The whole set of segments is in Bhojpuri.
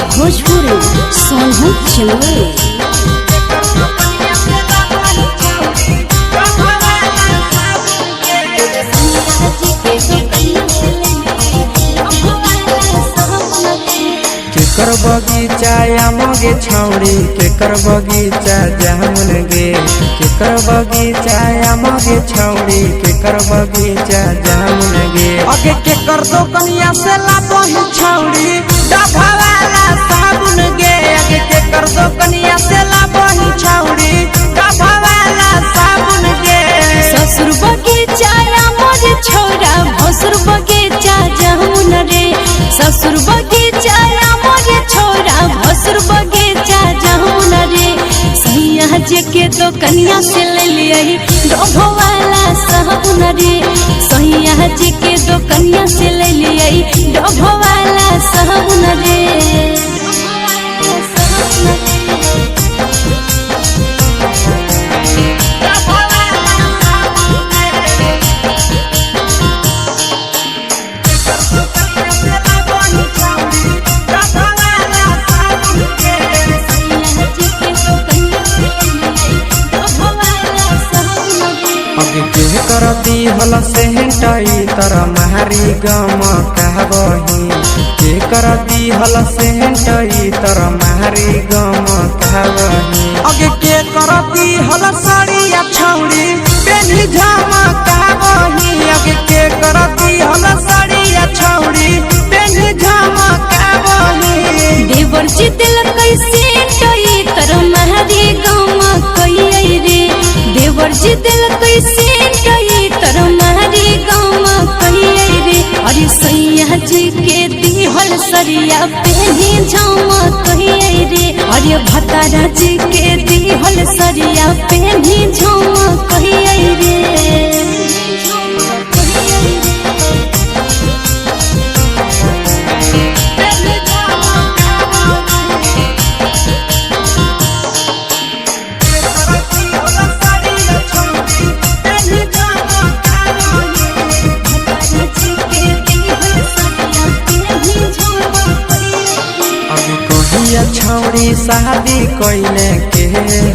भोजपुरी सोनू चिमले। केकर बगीचा आमगे छौड़ी केकर बगीचा जामुन गे केकर बगीचा आमगे छौड़ी केकर बगीचा जामुन गे अगे केकर दो कनिया से लाबही छौड़ी डभा वाला साबुन गे अगे केकर दो कनिया से लाबही छौड़ी डभा वाला साबुन गे ससुर बगीचा आमर छौड़ा भसुर बगीचा जामुन रे ससुर बगीचा आमर छौड़ा भसुर बगीचा जामुन रे सैया जे के दो कनिया से ले लियही डभा वाला साबुन रे सैया जे के दो कनिया से ले लियही डभा वाला साबुन रे। करती हल से हटाई तर मारी गम कहबही के करती हल से हटाई तर मारी गम कहबही अगे के करती हल साड़िया छौड़ी पेनी झामा कहबही अगे के करती हल साड़िया छौड़ी पेनी झामा कहबही देवर जी दिल कैसे टई तर मारी गम कई रे देवर जी दिल कैसे टई तर मारी गम कई रे अरे सैया जी के दिहल सरिया पेनी झम कई रे अरे भतारा जी के दिहल सरिया पेनी झम कई रे। छौड़ी शादी कोइले के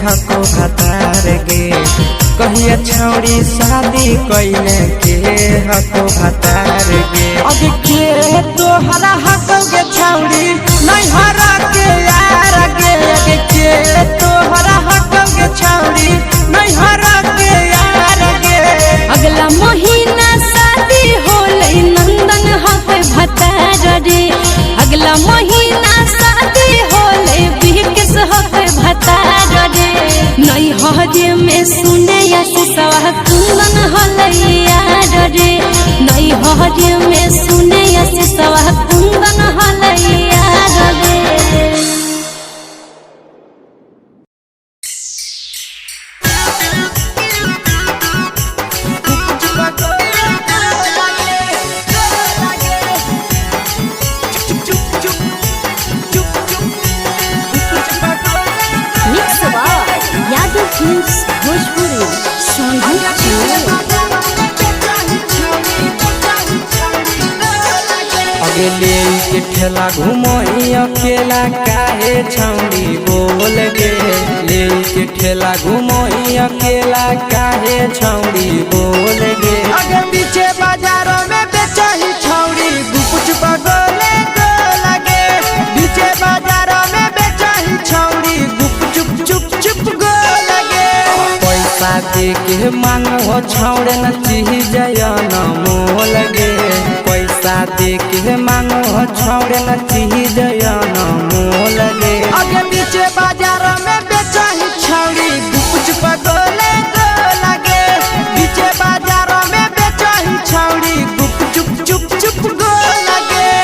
हको भतार गे कहिया छौड़ी शादी कोइले के हको भतार गे अगे के तो हरा हको गे छौड़ी नहीं हरा के यार गे अगे के तो हरा हको गे छौड़ी नहीं हरा के यार गे अगला महीना शादी होले नंदन हके भतार रे अगला महीना शादी होले बिहकेस हके भतार रे नई हरे में सुने सवा कुंदन होले यार रे नई हरे में सुने सवा कुंदन होले यार रे। भोजपुरी सोनू अगले के ठेला घुमोई अकेला काहे छौड़ी बोल गे ले के ठेला घुमोई अकेला काहे छौड़ी बोल गे अगे पीछे बाजारों में बेचही छौड़ी गुपुच बगले को लगे पीछे बाजारों में बेचही छौड़ी गुप चुप चुप चुप गो लगे पैसा दे के मांगो छौड़े न चीज न मोल गे पैसा दे के मांगो छौड़े न चीज न मोल गे अगे पीछे बाजारों में बेचही छौड़ी गुपुच बगले को लगे पीछे बाजारों में बेचही छौड़ी गुप चुप चुप चुप गो लगे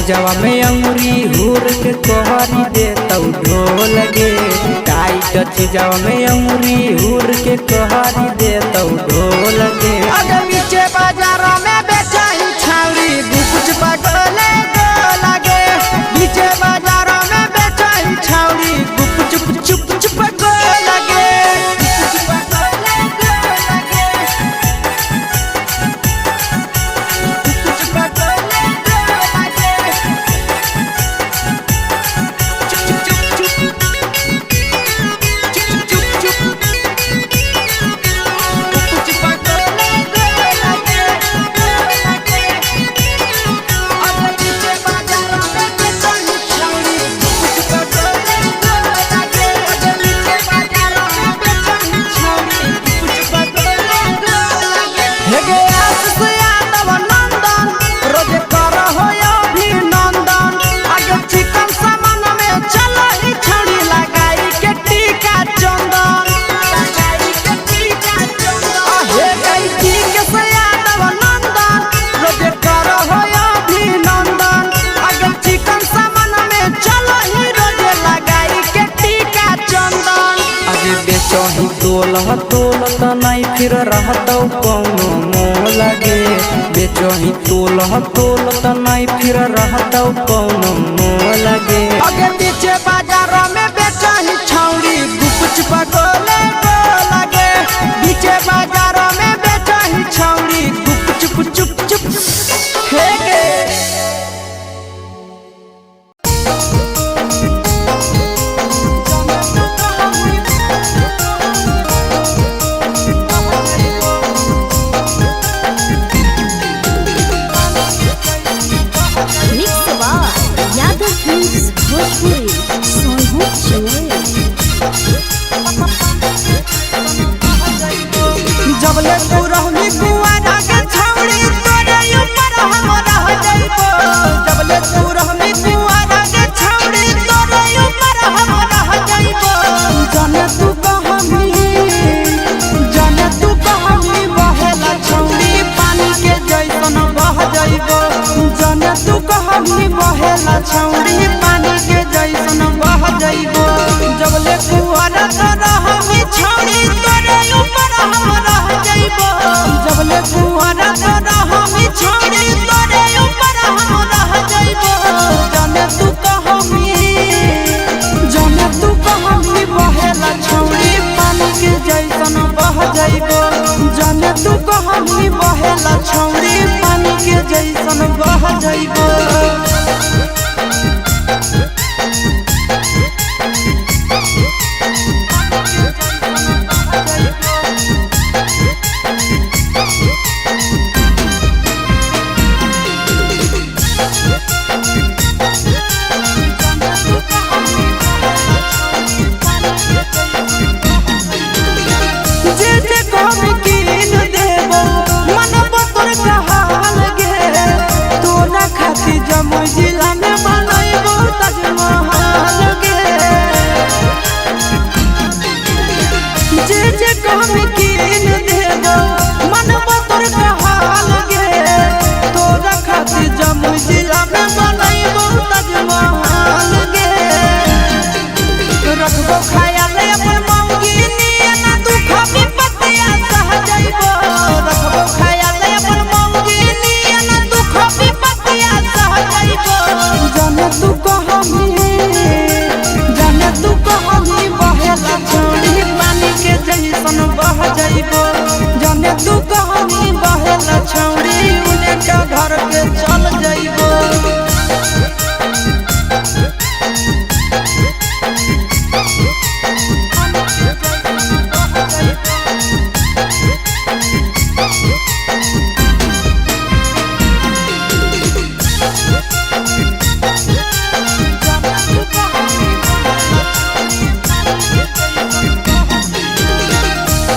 चीजवा में अंगुरी हुर के कहरी दे तौ ढोल गे टाइट चीजवा में अंगुरी हुर के कहरी दे तौ ढोल गे अगर नीचे बाजार में बेचाई छावरी कुछ पगले लगे नीचे बाजार में बेचाई छावरी चुप चुप चुप लगे बेचही तोलत नहीं फिर रहतौ कौनो मोल गे बेचही तोलत नहीं फिर रहतौ कौनो मोल गे अगे नीचे बाजार में बेचही छौरी गुपच पगले लगे नीचे बाजार में बेचही छौरी गुप चुप चुप हे गे जबले तू रहनी कुआरा के छौरी तोरे ऊपर हम रह जाइबो जबले तू रहनी कुआरा के छौरी तोरे ऊपर हम रह जाइबो जाने तू कहमी बहेला छौरी पानी के जैसन बह जाइबो जाने तू कहमी बहेला छौरी पानी के जैसन बह जाइबो जबले कुआरा तो रहमी छौरी तोरे ऊपर हम रह जाइबो जबले कुआरा तो रहमी छौरी तोरे ऊपर हम रह जाइबो जाने तू कहमी बहेला छौरी पानी के जैसन बह जाइबो जाने तू कहमी बहेला छौरी पानी के जैसन बह जाइबो जिला में बनैबो ताजमहल गे जे कहमी कीन देबो मनबो तोर कहल गे तोरा खातिर जमुई जिला में बनैबो ताजमहल गे रखबो खायाले अपन मौगी नियना दुख विपत्तिया सह जाइबो रखबो खायाले अपन मौगी नियना दुख विपत्तिया सह जाइबो जाने तू कहमी बहेला छौरी पानी के जैसन बह जाइबो जाने तू कहमी बहेला छौरी उन्हें के घर के चल जाइबो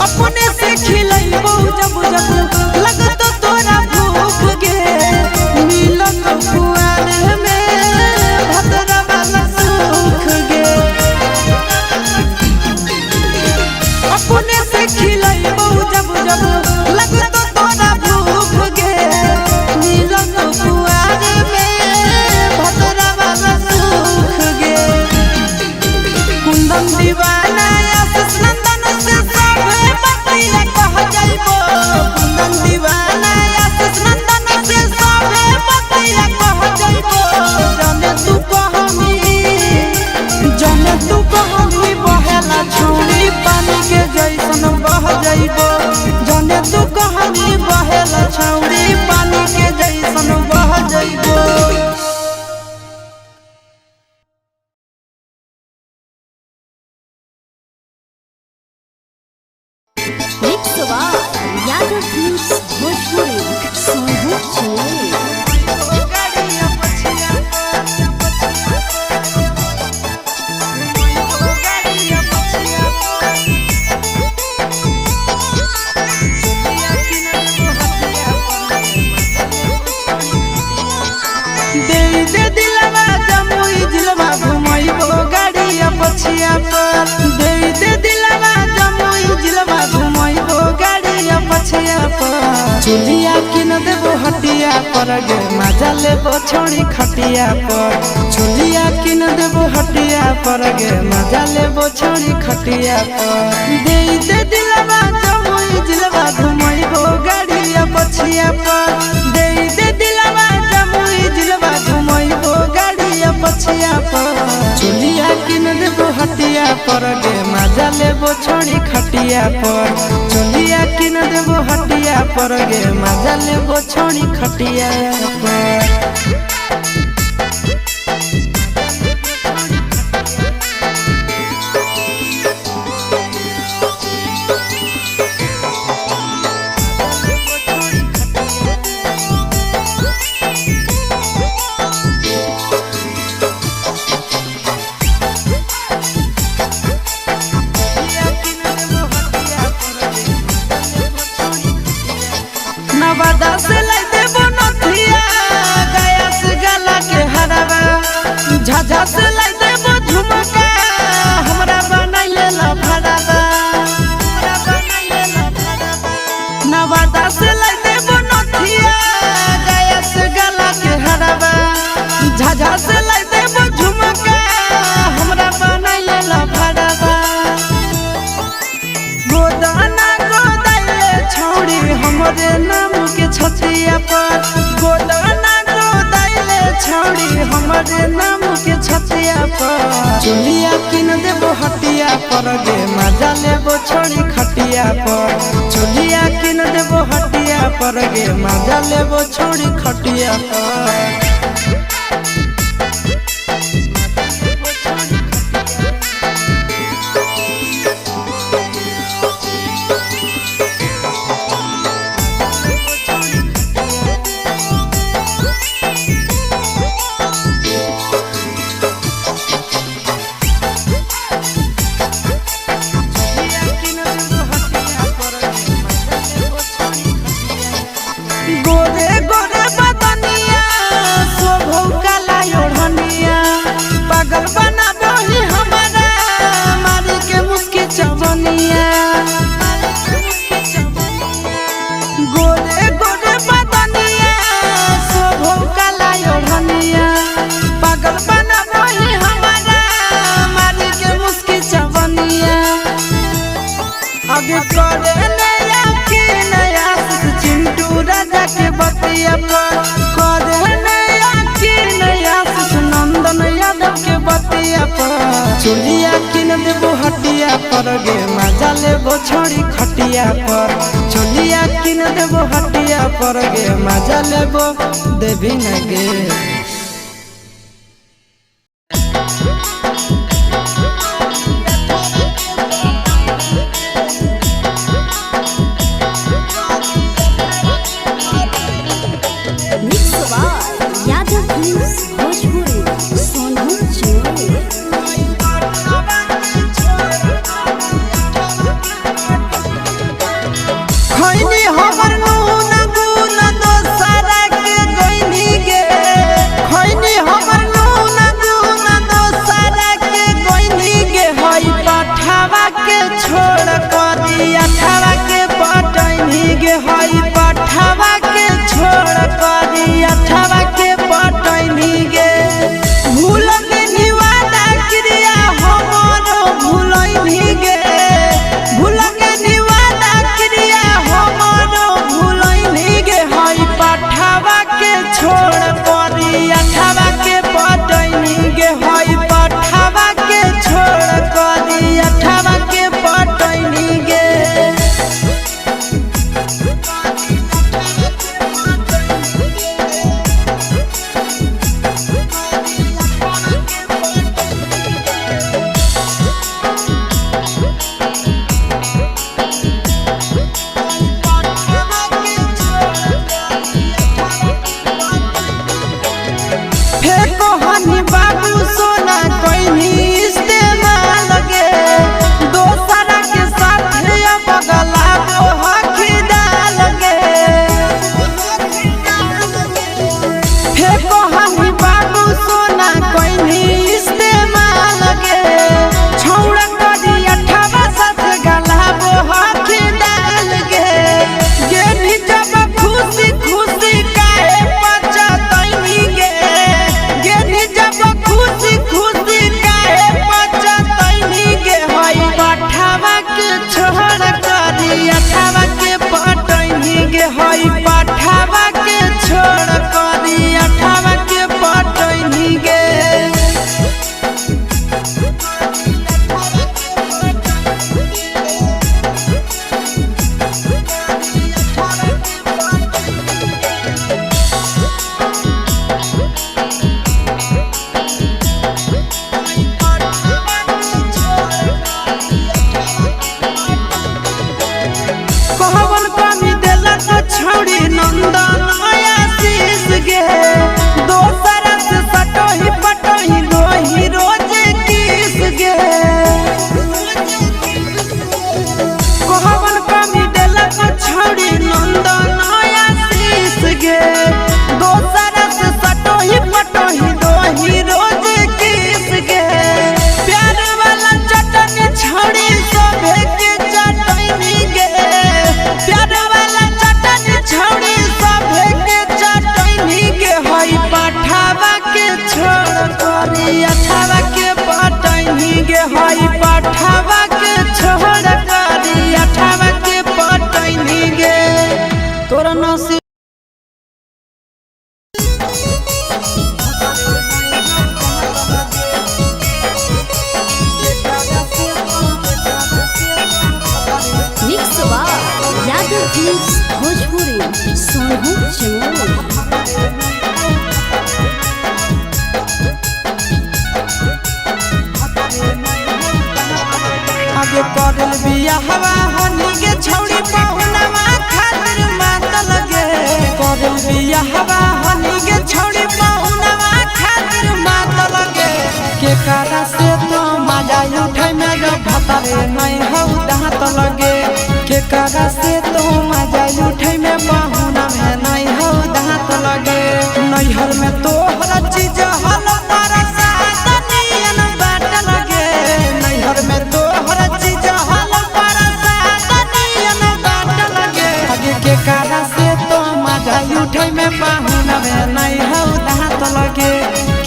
अपने से खिलैबो जब लगत तोरा भूख गे मिलत कुआर में भद्रा वाला सुख गे अपने से खिलैबो जब लगत तोरा भूख गे मिलत कुआर में मिक्स यादव फिल्म्स भोजपुरी सोनू चुए। दे दिलवा जमुई जिलवा घुमैबो गाड़िया पछिया पर दे दिलवा जमुई जिलवा घुमैबो गाड़िया पछिया पर चुलिया किन देबो हटिया पर गे मजा लेबो छोड़ी खटिया पर चुलिया किन देबो हटिया पर गे मजा लेबो छोड़ी खटिया पर दे दिलवा जमुई जिलवा घुमैबो गाड़िया पछिया पर दे दिलवा जमुई जिलवा घुमैबो गाड़िया पछिया पर चुलिया किन देबो हटिया पर गे मजा लेबो छोड़ी खटिया पर चुलिया किन देबो हटिया पर गे मजा लेबो छोड़ी खटिया पर। नवादा से लाई देबो नथिया गया से गला के हरावा झाझा से लाई देबो झुमका हमरा बनैले लफड़ावा नवादा से लाई देबो नथिया गया से गला के हरावा झाझा से लाई देबो झुमका हमरा बनैले लफड़ावा गोदाना गोदाइले छोड़ी हमरे नाम के छतिया पर गोदाना गोदाइले छोड़ी हमरे नाम के छतिया पर चुलिया किन देबो हटिया पर गे मजा लेबो छोड़ी खटिया पर चुलिया किन देबो हटिया पर गे मजा लेबो छोड़ी खटिया पर। गोरे गोरे बदनिया शोभौ काला ओढ़निया पागल बनाबो ही हमारा मारी के मुस्की चवनिया गोरे गोरे बदनिया शोभौ काला ओढ़निया पागल बनाबो ही हमारा मारी के मुस्की चवनिया आगे करे नया के नया चिंटू राजा के बतिया पर करे नया के नया नंदन यादव के बतिया पर चुलिया किन देबो हटिया पर गे मजा लेबो छोड़ी खटिया पर चुलिया किन देबो हटिया पर गे मजा लेबो देवी न गे। यादव फिल्म्स भोजपुरी सोनू चुए। खैनी हमर नून गुन दोसरा के गइनी गे करी अठावा के पटैनी गे हई पठावा के छोड़ करी अठावा के पटैनी गे छौड़ी नंदन आशीष गे दोसरा से सटोही पटोही रोही रोज किस गे कोहवन कमी देलक छौड़ी नंदन आशीष गे दोसरा से सटोही पटोही रोही रोज किस गे प्यार वाला चटनी छौड़ी सोभे के चटनी गे प्यार वाला छौड़ी सभे के चटनी के हई पठावा के छोड़ करी अठावा के पटनी गे हई पठावा के छोड़ करी अठावा के पटनी गे तोरा नसीब भोजपुरी सोनू चमोली आगे करल बिया हवा हनी के छौड़ी पहुनवा खातिर मात लगे करल बिया हवा हनी के छौड़ी पहुनवा खातिर मात लगे के कारा से तो मजा उठै में जब भतरे नहीं हो दांत लगे के कारा से तो मजा उठै में पहुना में नहीं हो दांत लगे नैहर में तो हर चीज हल परसाद नियन बाट लगे नैहर में तो हर चीज हल परसाद नियन बाट लगे आगे के कारा से तो मजा उठै में पहुना में नहीं हो दांत लगे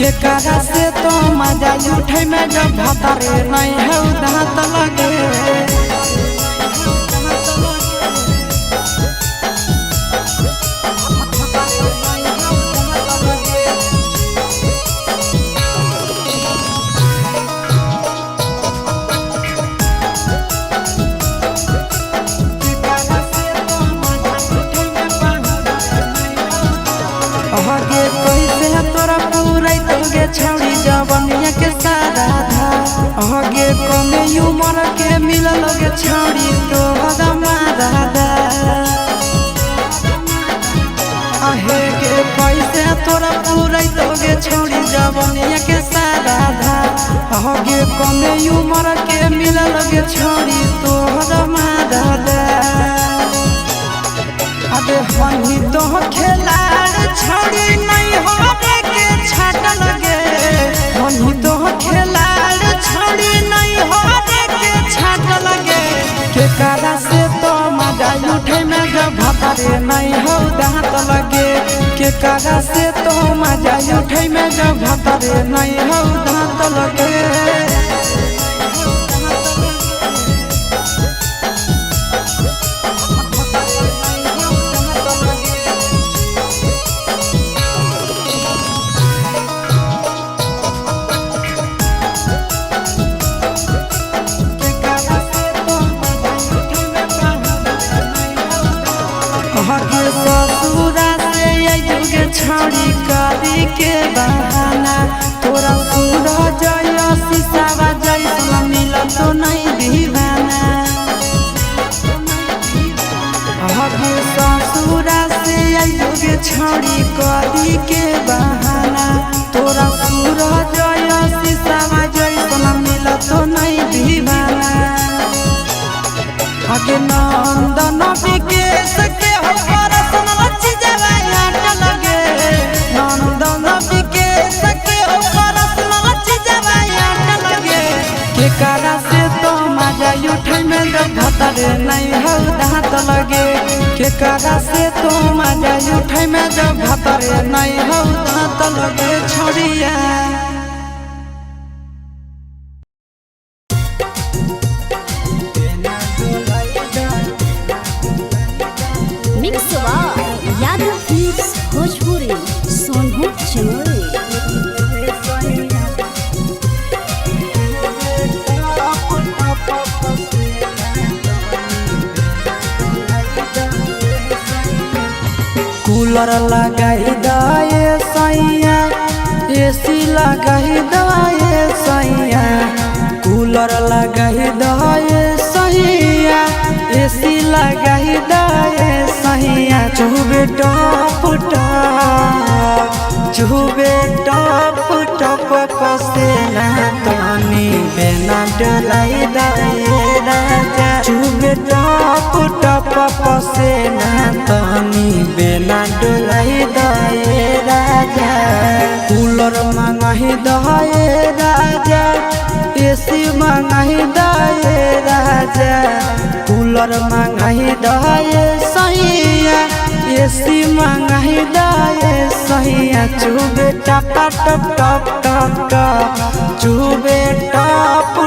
के कारा से तो मजा उठै में जब भतरे नहीं हो दांत लगे आगे कैसे तोरा पूरा तोगे छौड़ी जवनिया के सारा धा आगे कमे उमर के मिलल गे छौड़ी तो हदमा दादा आहे के कैसे तोरा पूरा तोगे छौड़ी जवनिया के सारा धा आगे कमे उमर के मिलल गे छौड़ी तो हदमा दादा अबे हनी तो खेलाड़ छौड़ी नहीं होवे के छाट लगे हनी तो खेलाड़ छौड़ी नहीं होवे के छाट लगे के कारा से तो मजा उठे में जब भतरे नहीं हो दांत लगे के कारा से तो मजा उठे में जब भतरे नहीं हो दांत लगे ससुरा से युगे छौड़ी करी के बहाना तोरा सूरा जय शीशावा जैसा मिल तो नहीं दीवाना ससुरा से युगे छौड़ी करी के बहाना तोरा सूरा जय शीशावा जैसा मिल तो नहीं दीवाना आगे नंदन विकेश के हो परसन लच्छी जवाया लगे नंदन विकेश के हो परसन लच्छी जवाया लगे के कारा से तो मजा उठै में जब भतरे नहीं हो दांत लगे के कारा से तो मजा उठै में जब भतरे नहीं हो दांत लगे छोड़िया कूलर लगाई दाए सैया एसी लगाई दाए सैया कूलर लगाई दाए सैया एसी लगाई दाए सैया चुबे टप टप पसेना तनी बेना डोलाई दाए राजा चुबे टप पसेना तनी बेना डोलाई दाए राजा कूलर मंगाही दाए राजा एसी मंगाही दाए राजा कूलर मंगाही दाए सैया एसी मंगाही दाए सैया चुबे टप चुबे टप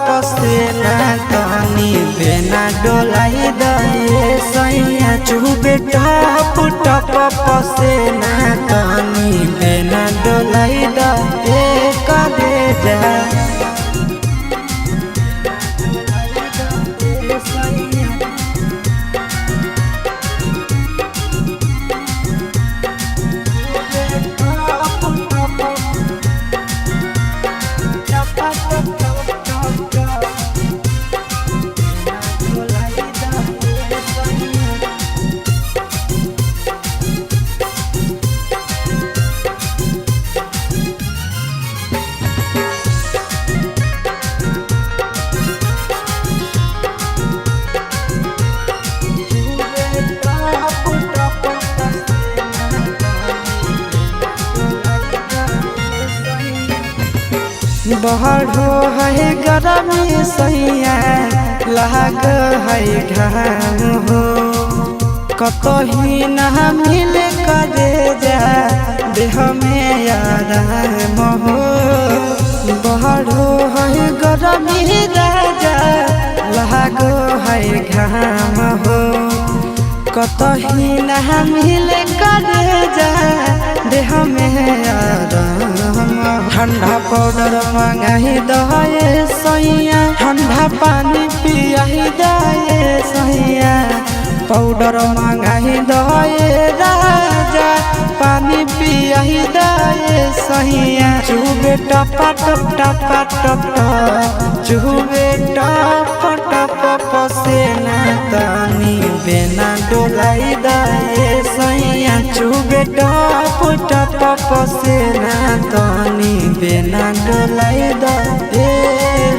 पसेना तनी बेना डोलाई दाए सैया चुबे टप पसेना तनी बेना डोलाई दाए कलेजा बहरो है गरमी सैया लाग है घाम हो कतही न मिल करे जा देह में आराम हो बहरो है गरमी राजा लाग है घाम हो कतही न मिल करे जा देह में आराम ठंडा पाउडर मंगाही दाए सैया ठंडा पानी पियाही दाए सैया पाउडर मंगाही दाए राजा पानी पियाही दाए सैया चुबे टप चुबे टप पसेना तनी बेना डोलाई दाए सैया चुबे टप पसेना तनी बेना डोलाई दाए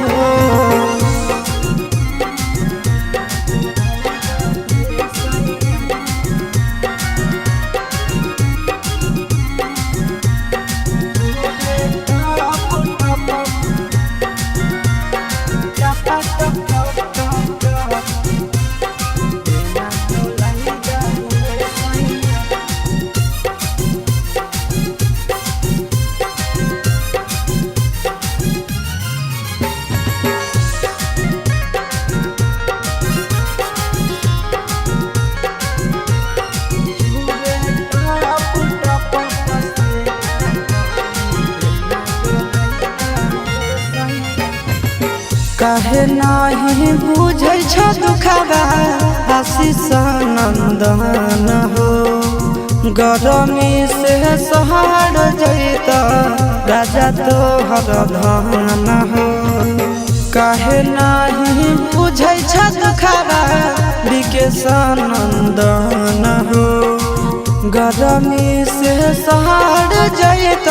हो काहे नाही बुझै छ दुखबा आशीष नंदन हो गरमी से सहर जैत राजा तोहर धन हो काहे नाही बुझै छ दुखबा विकेश नंदन हो गरमी से सहर जैत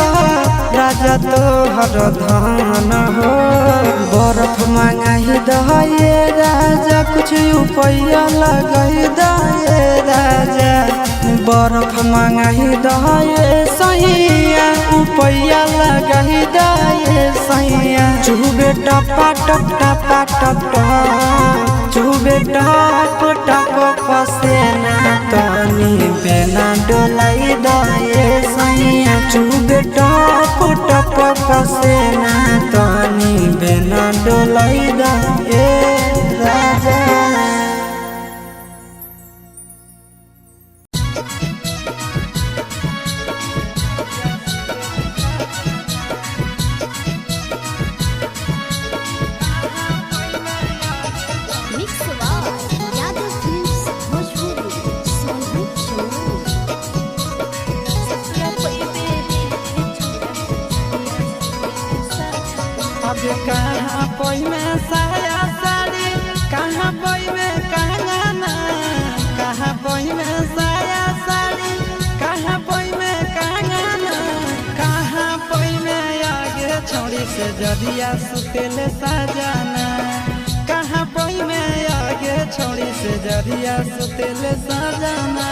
राजा तोहर धन हो बर्फ मंगाही दाए राजा कुछ उपाया लगाई दाए राजा बर्फ मंगाही दाए सैया उपाया लगाई दाए सैया चुबे टप चुबे टप पसेना तनी बेना डोलाई दाए सैया चुबे टप पसेना तनी बेना डोलाई दाए राजा Mix Yaदव Films Bhojpuri Sonam Jammu पई में साया साड़ी, कहाँ पई में कंगना, कहाँ पई में साया साड़ी, कहाँ पई में कंगना, कहाँ पई में आगे छोड़ी से जदिया सुतेले सजाना, कहाँ पई में आगे छोड़ी से जदिया सुतेले सजाना।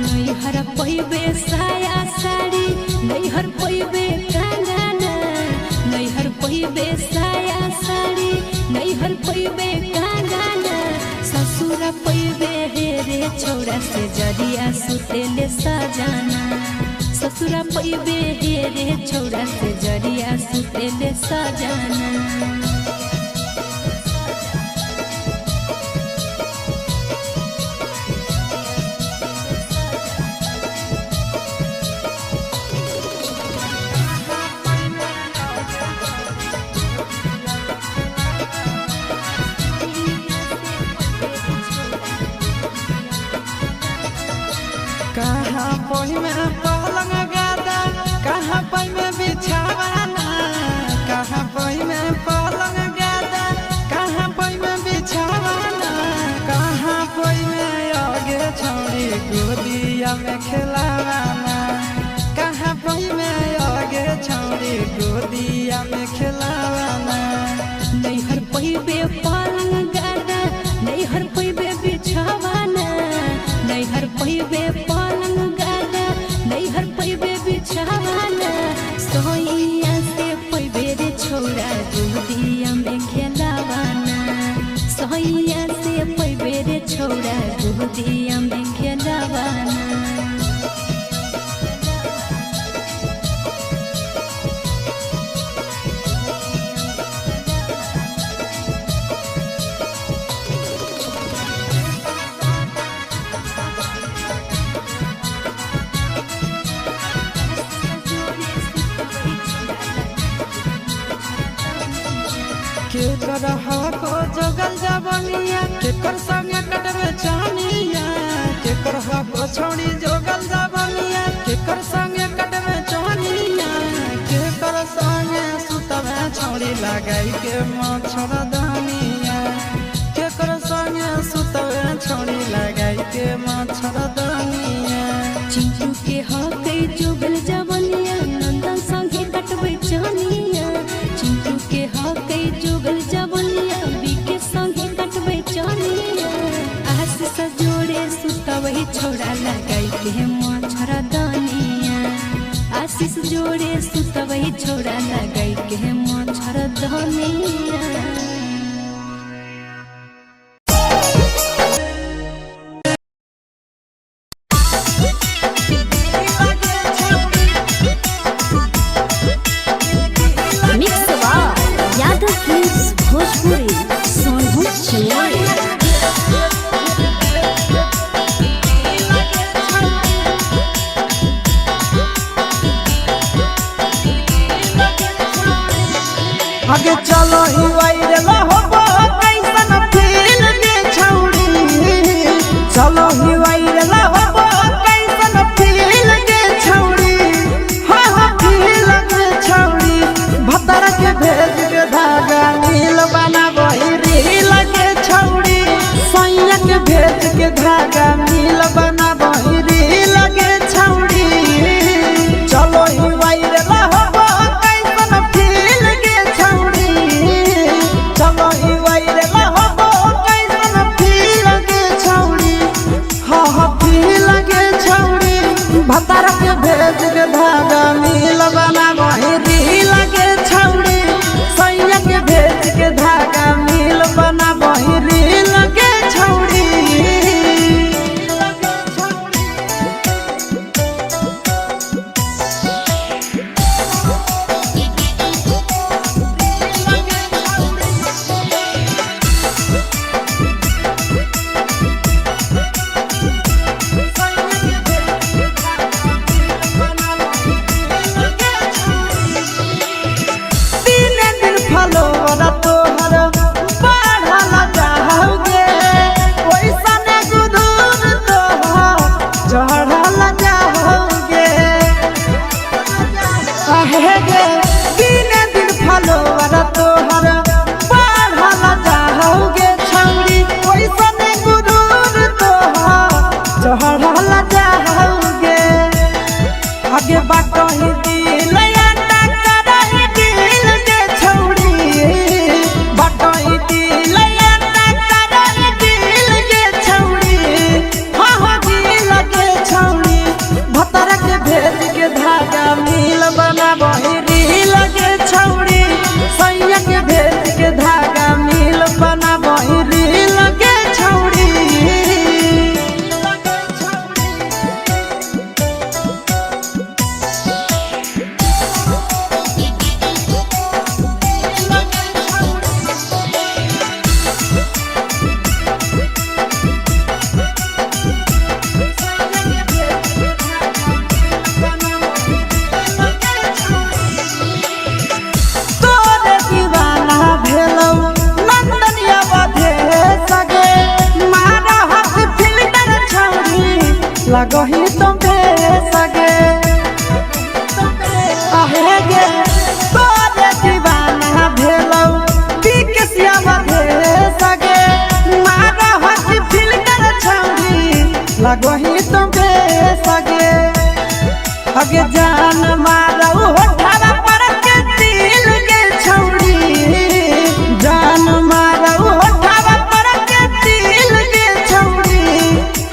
नैहर पैबे साया साड़ी, नैहर पैबे कंगना, नैहर पैबे साया साड़ी, नैहर पैबे कंगना, ससुर पैबे हेरे छोड़ा से जदिया सुतेले सजाना, ससुर पैबे हेरे छोड़ा से जदिया सुतेले सजाना। कहाँ पई में पलंग गादा, कहाँ पई में बिछावाना, कहाँ पई में पलंग गादा, कहाँ पई में बिछावाना, कहाँ पई में आगे छोड़ी गोदिया में खिलावाना, कहाँ पई में आगे छोड़ी गोदिया में खिलावाना। नैहर पैबे पलंग गादा, नैहर पैबे बिछावाना, नैहर पैबे पलंग गादा, नैहर पैबे बिछावाना, सोइया से पैबे रे छोड़ा गोदिया में खेलावाना, सोइया से पैबे रे छोड़ा गोदिया में खेलावाना। केकर हको जगल जबनिया, केकर संगे कटबे चानिया, केकर हको छोड़ी जोगल जबनिया, केकर संगे कटबे चानिया, केकर संगे सुतबे छोड़ी लगाई के मच्छर दानिया, केकर संगे सुतबे छोड़ी लगाई के मच्छर दानिया। चिंटू के हके जुगल जबनिया, नंदन संगे कटबे चानिया, चिंटू के हके जुगल जबनिया, बीके संगे कटबे चानिया, आशीष जोड़े सुतवही छोड़ा लगाई के मच्छर दानिया, आशीष जोड़े सुतवही छोड़ा लगाई के मच्छर दानिया। आगे चलो ही वायरल लगही तुम सगे आहे गे तोरे दीवाना भेलौ पिकसिया भे सगे मारा हसी फिल्टर छौरी लगही तुम सगे अगे जान मारौ होठवा पर के दिल के छौरी जान मारौ होठवा पर के दिल के छौरी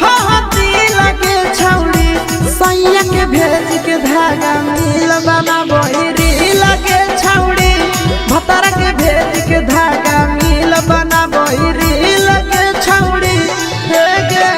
हाँ दिल के छौरी सैया के भेज के धागा मिल बाबा बहिरी लगे छौरी भतारा के भेज के धागा मिल बना बहिरी लगे छौरी हे गे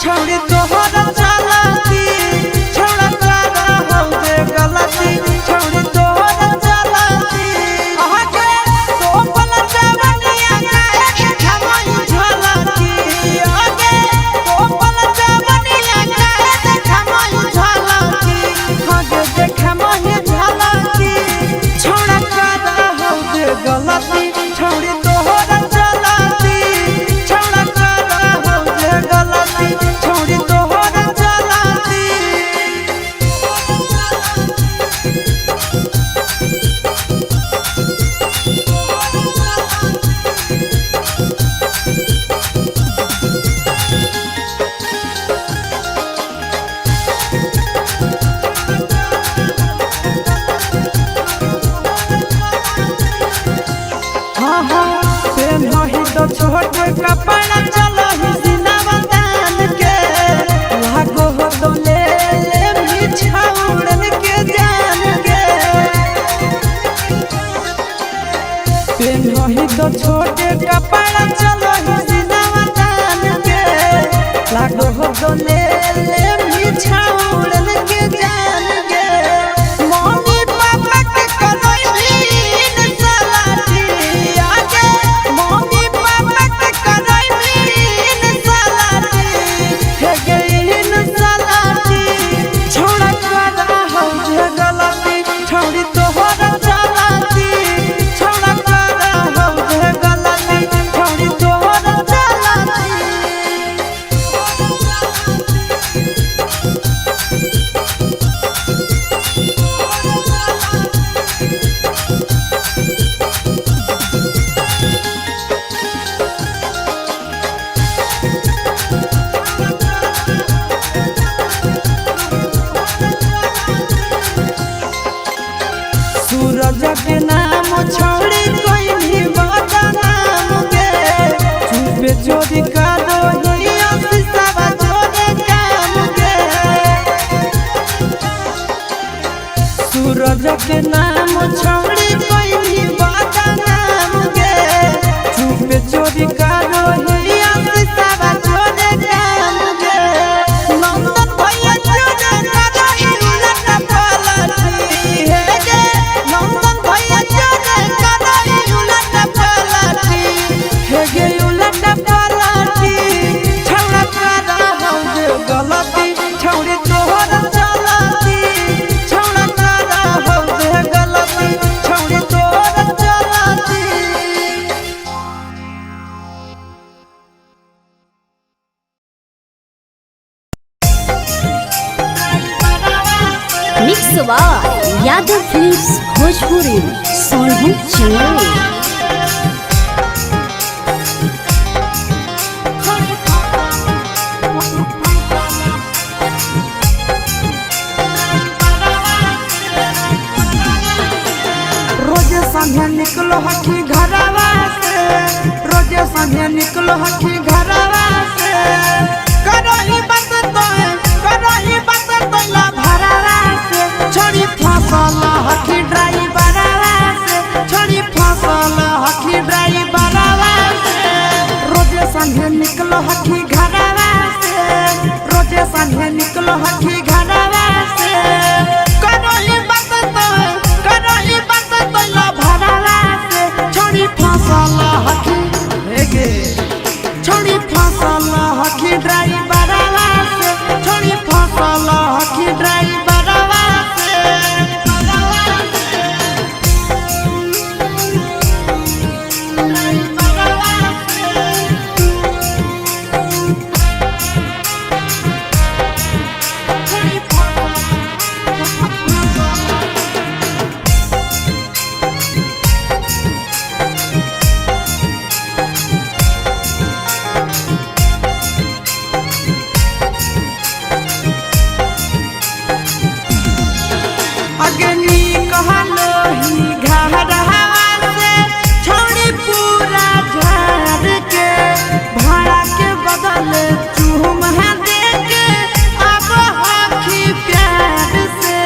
छौड़ी तोहरा चलाती छौड़ा करा हो दे गलती छौड़ी तोहरा चलाती आगे तो पल जवनिया काहे के खमई झलती आगे तो पल जवनिया काहे के खमई झलती आगे दे खमई झलती छौड़ा करा हो दे गलती छौड़ी तोहरा चलाती छौड़ा करा हो दे गलती छौड़ी तोहरा चलाती हाँ हाँ प्रेम नहीं तो छोट कपड़ा चलो ही सिनेमा तान के लागो हो तो ले मिछाउड़न के जान के प्रेम नहीं तो छोटे कपड़ा चलो ही सिनेमा तान के लागो हो तो ले मिछाउड़न के जान के मम्मी पापा के करैलीन सलाटी आगे मम्मी पापा के करैलीन सलाटी हे गईन सलाटी छोड़ा करा हो जे गलती छौड़ी तोहरा चलाती छोड़ा करा हो जे गलती छौड़ी तोहरा चलाती सूरज के नाम छौड़ी कोई भी बता नाम गे चुपे चोरी का दो ही अफिसवा जोरे काम गे सूरज के नाम छौड़ी कोई भी बता नाम गे चुपे चोरी का दो ही अफिसवा जोरे काम गे नंदन भैया जोरे करही उलट पलटी हे गे नंदन भैया जोरे करही उलट पलटी हे गे उलट पलटी छौड़ा करा हो दे गलती छौड़ी तोहरा चलाती छौड़ा करा हो दे गलती छौड़ी तोहरा चलाती mix by Yadav films Bhojpuri Sonu channel. रोजे संगे निकलो हकी घरवा से रोजे संगे निकलो हकी घरवा से करही बात तो ला भरवा से छोड़ी फसल हकी ड्राइवरवा से संगे निकलो हकी घरवा से करही बात तो ला भरवा से छोड़ी फसल हकी हेगे छोड़ी फसल हकी ड्राइवरवा से छोड़ी फसल हकी ड्राइवरवा से अग्नि कहलो ही घरवा से छोड़ी पूरा झाड़ के भाड़ा के बदल चूम दे के अब हकी प्यार से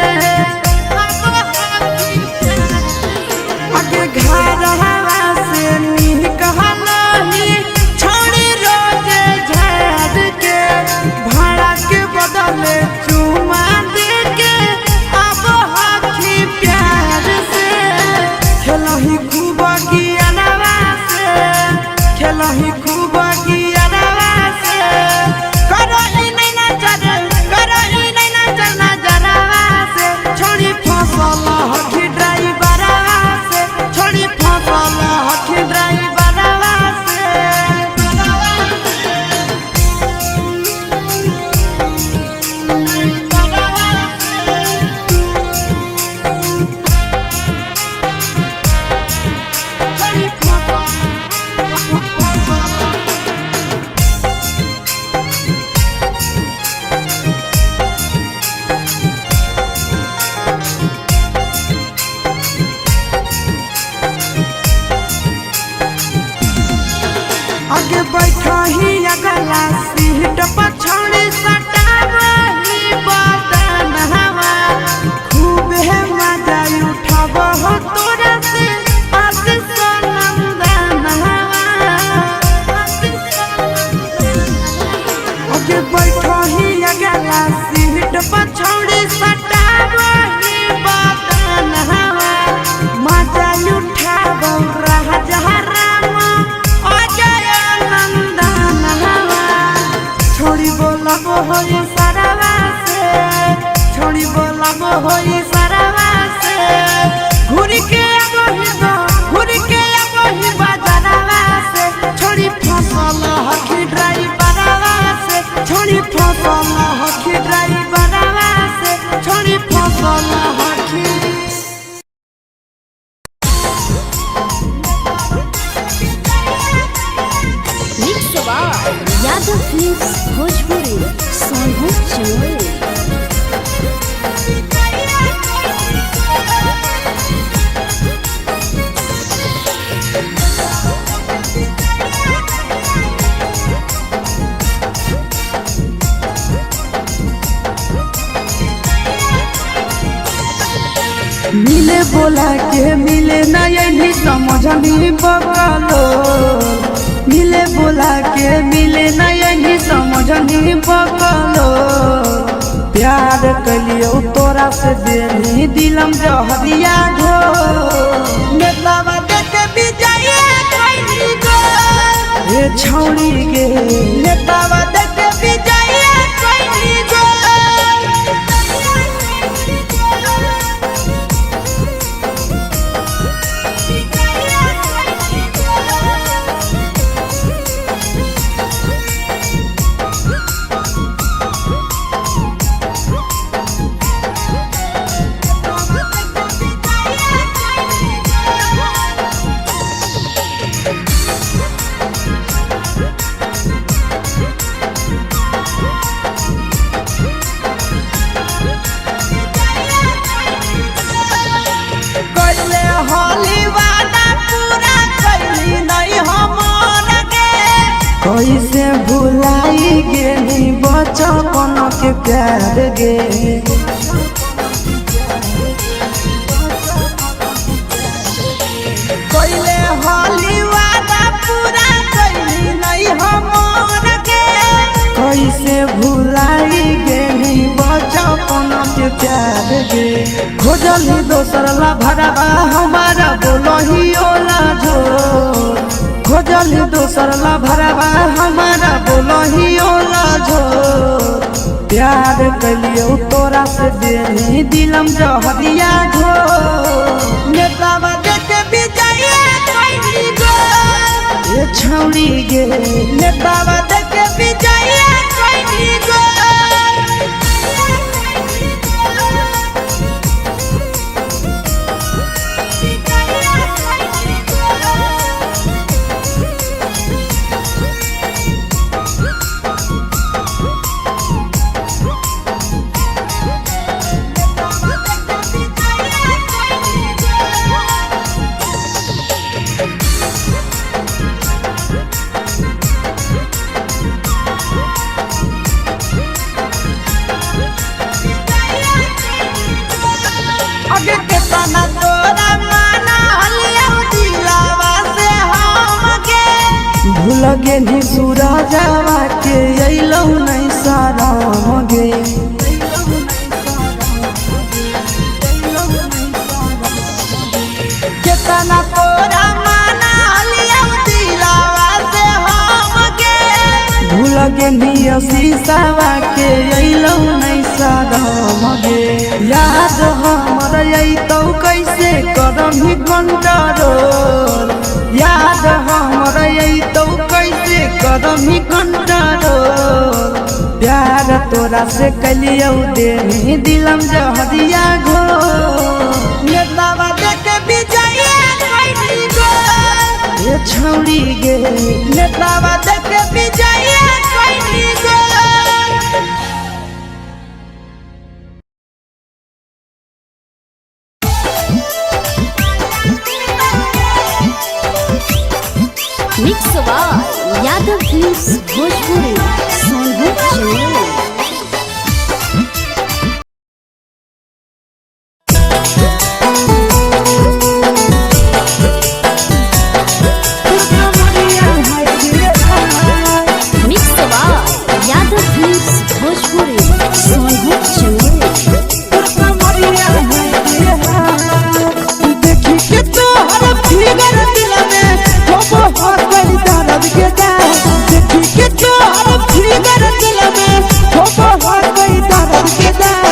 अगे घरवा से नी कहलो ही छोड़ी रोज झाड़ के भाड़ा के बदल चूम दे के अब हकी प्यार से खेलही खूब गियानवा से खेलही खूब गियानवा से करही नहीं नजर नजरवा से छोड़ी फसल हकी ड्राइवरवा से छोड़ी फसल हकी ड्राइवरवा से आगे बैठा ही अगला सीट पछाड़ी सटावही बदन हवा खूब है मजा उठाव हो तोरा से आशीष नंदन हवा आगे बैठा ही अगला सीट पछाड़ी सटावही बदन हवा मजा उठाव राजा राम छोड़ी बोलाबो होई सारावा से छोड़ी बोलाबो होई सारावा से घुरी के आबो ही बाजारवा से छोड़ी फसल हकी ड्राइवरवा से छोड़ी फसल हकी ड्राइवरवा से छोड़ी फसल हकी यादव फिल्म्स भोजपुरी सोनू चोर मिले बोला के मिले नहीं समझनी बगलो मिले बोला के मिले नहीं समझनी बगलो प्यार कलियो तोरा से देनी दिलम जहरिया घो नेतावा देखे विजय खैनी गो हे छौड़ी गे नेतावा देखे विजय खैनी गो कैसे भुलाई गेली बचपन के प्यार गे कैले होली वादा पूरा कैली नहीं हमर गे कैसे भुलाई प्यार गे खोजल ही दोसर ला भरवा हमारा बोलो ही ओला झो खोजल ही दोसर ला भरवा हमारा बोलो ही ओला झो प्यार कलियो तोरा से देनी दिलम जहरिया झो नेतावा देखे बिजाइए कोई गो ये छौड़ी गे नेतावा देखे बिजाइए कोई गो लगे नी सूरजवा के अइलौ नहीं साराम गे केतना तोरा माना लियौ दिलवा से हम गे भूल गे नी शीशावा के अइलौ नहीं साराम गे याद हमर अइतौ कैसे करम ही कंट्रोल याद हमर अइतौ कैसे करम ही कंट्रोल प्यार तोरा से कलियौ देनी दिलम जहरिया घो नेतावा देखे बिजाइए कोई गो ये छौड़ी गे नेतावा देखे बिजाइए कोई गो mix by Yadav films Bhojpuri Sonbhadra channel. Mix by Yadav films Bhojpuri Sonbhadra channel. देखी के तोहर फिगर दिल में हो गई दर्द के जाए देखी के तोहर फिगर दिल में हो गई दर्द के जाए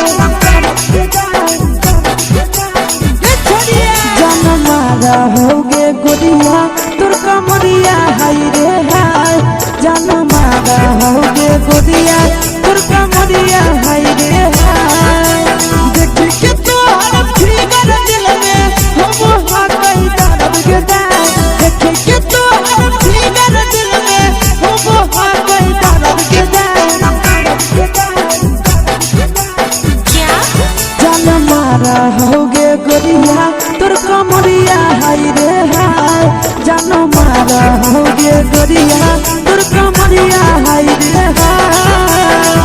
जान मारा होगे गोरिया तुर कमरिया हाय रे हाय जान मारा होगे गोरिया तुर कमरिया हाय रे हाय देखी के तोहर फिगर दिल में हो गई दर्द के जाए देखी के तोहर फिगर दिल में हो गई दर्द के जाए जान मारा होगे गोरिया तुर कमरिया हाय रे हाय जान मारा होगे गोरिया तुर कमरिया हाय रे हाय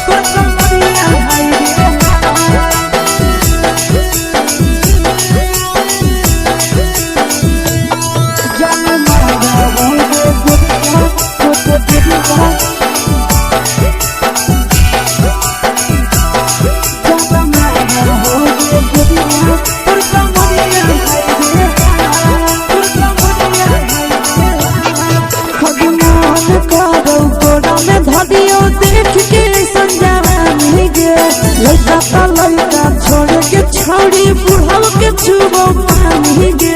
तुर कमरिया हाय रे जान मारा होगे गोरिया तुर कमरिया देख के संजवानी गे लड़का लड़का छोड़ के छौड़ी बुढ़ाव के छुबो पानी गे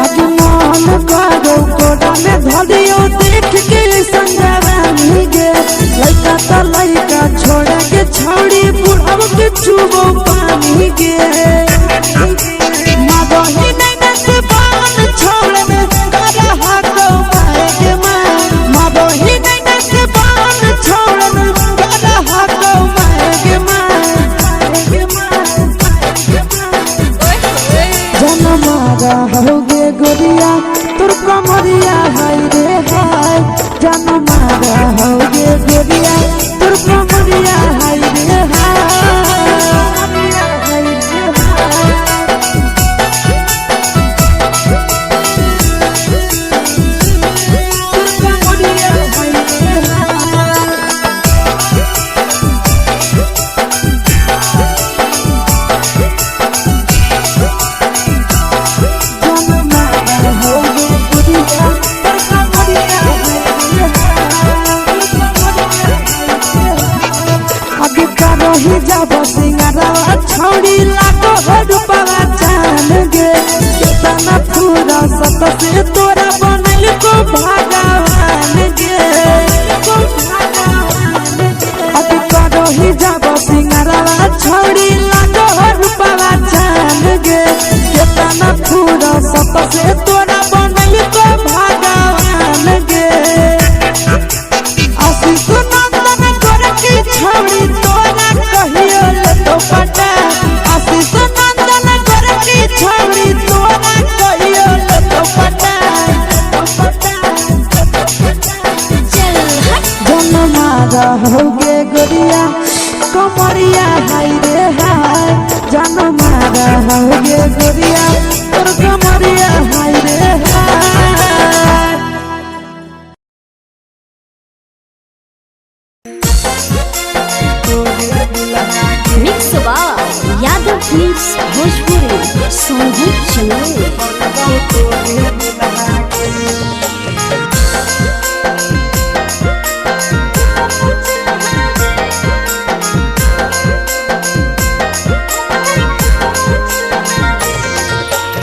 आज मन करो कोड़ा में धरियो देख के संजवानी गे लड़का लड़का छोड़ के छौड़ी बुढ़ाव के छुबो पानी गे मादही नहीं से बान छोड़ में करा हाथों मारे के मादही नहीं से बान छोड़ में करा हाथों मारे के जन मारा होगे गोरिया तुर कमरिया हाय रे हाय जन मारा होगे गोरिया तुर कमरिया हाय रे हाय जब सिंगारवा छौड़ी लागो रूपवा जान गे केतना पूरा सत से तोरा बनल को भगवान गे अब करो ही जब सिंगारवा छौड़ी लागो रूपवा जान गे केतना पूरा सत से तोरा बनल को भगवान गे आशीष नंदन गोरखी छौड़ी तोरा कहियो तो पटा आशीष नंदन गोरखी छौड़ी तोरा कहियो तो पटा जन्मा रहोगे गोरिया कमरिया हाय रे हाय जन्मा रहोगे गोरिया तोर कमरिया हाय रे हाय। Mix by Yadav films Bhojpuri Sonu Chandel.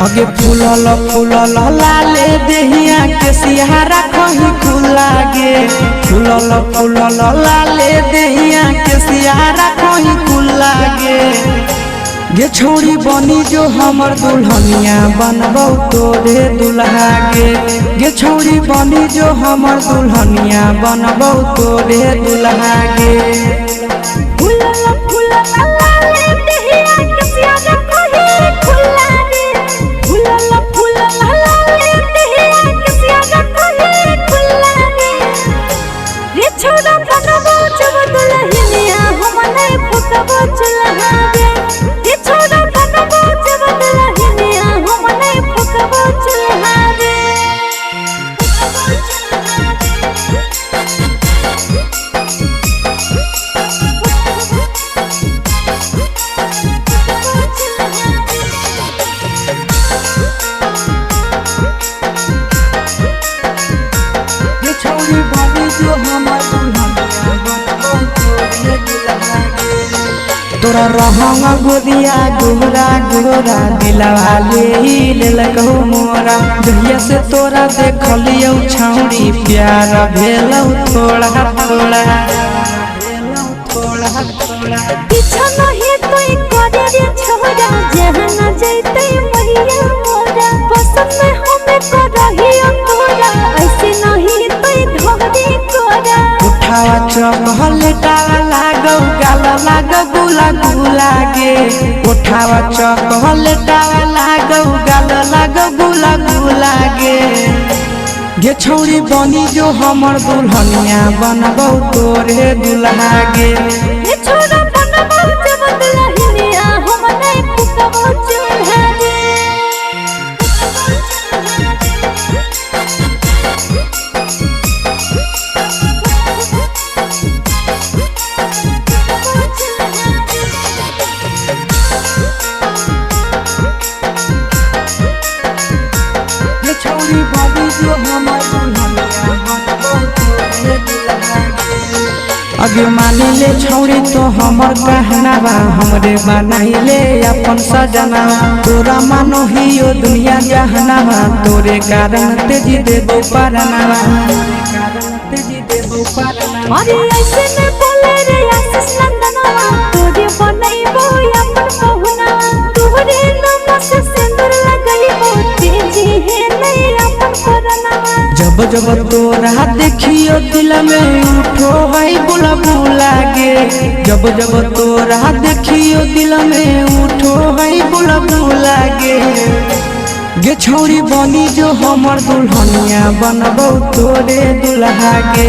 अगे फूलल फूलल लाले देहिया के सिहारा कहीं खुला गे फूलल फूलल लाले देहिया के सिहारा कहीं खुला गे छोड़ी बनी जो हमर दुल्हनिया बनबौ तोरे दुल्हा गे छोड़ी बनी जो हमर दुल्हनिया बनबौ तोरे दुल्हा गे फूलल फूलल लाले देहिया के सिहारा कहीं खुला गे फूलल फूलल लाले देहिया के सिहारा कहीं खुला गे रे छोड़ा बनबौ जब दुल्हनिया हम नहीं फुकबौ चुल्हा गे रे छोड़ा बनबौ जब दुल्हनिया हम नहीं फुकबौ चुल्हा गे। छोड़ी बनी जो हमर दुल्हनिया बनबौ तोरे दुल्हा गे तोरा रहंग गोदिया गोरा गोरा दिलवा ले लकहु मोरा जहिया से तोरा देखलियौ छौड़ी प्यार भेलौ थोड़ा थोड़ा पीछा नहीं तो करे रे छोरा जहां न जैते मैया मोरा पसंद में हमें करही तोरा ऐसे नहीं तो धोरी तोरा उठावा चपल टावा लागौ गाल लाग गुला गुला गे उठावा चपल टावा लागौ गाल लाग गुला गुला गे छौड़ी बनी जो हमर दुल्हनिया बनबौ तोरे दुल्हा गे ये छोरा बनबौ जब दुल्हनिया हम नहीं फुकबौ चुल्हा गे। छौड़ी बनी जो हमर दुल्हनिया बनबौ तोरे दुल्हा गे अगे मानी ले छौड़ी तो हमर कहना बा हमरे बनाई ले अपन सजना तोरा मानो ही ओ दुनिया जहाना तोरे कारण तेजी देबो पारना अरे ऐसे न बोले रे आशीष नंदनवा तोरे बनैबो अपन पहुना तोरे नाम से सिंदूर लगैबो तेजी है नहीं अपन करना जब जब तोरा देखियो दिल में उठो है बुलबुला गे जब जब तोरा देखियो दिल में उठो है बुलबुला गे छौड़ी बनी जो हमर दुल्हनिया बनबौ तोरे दुल्हा गे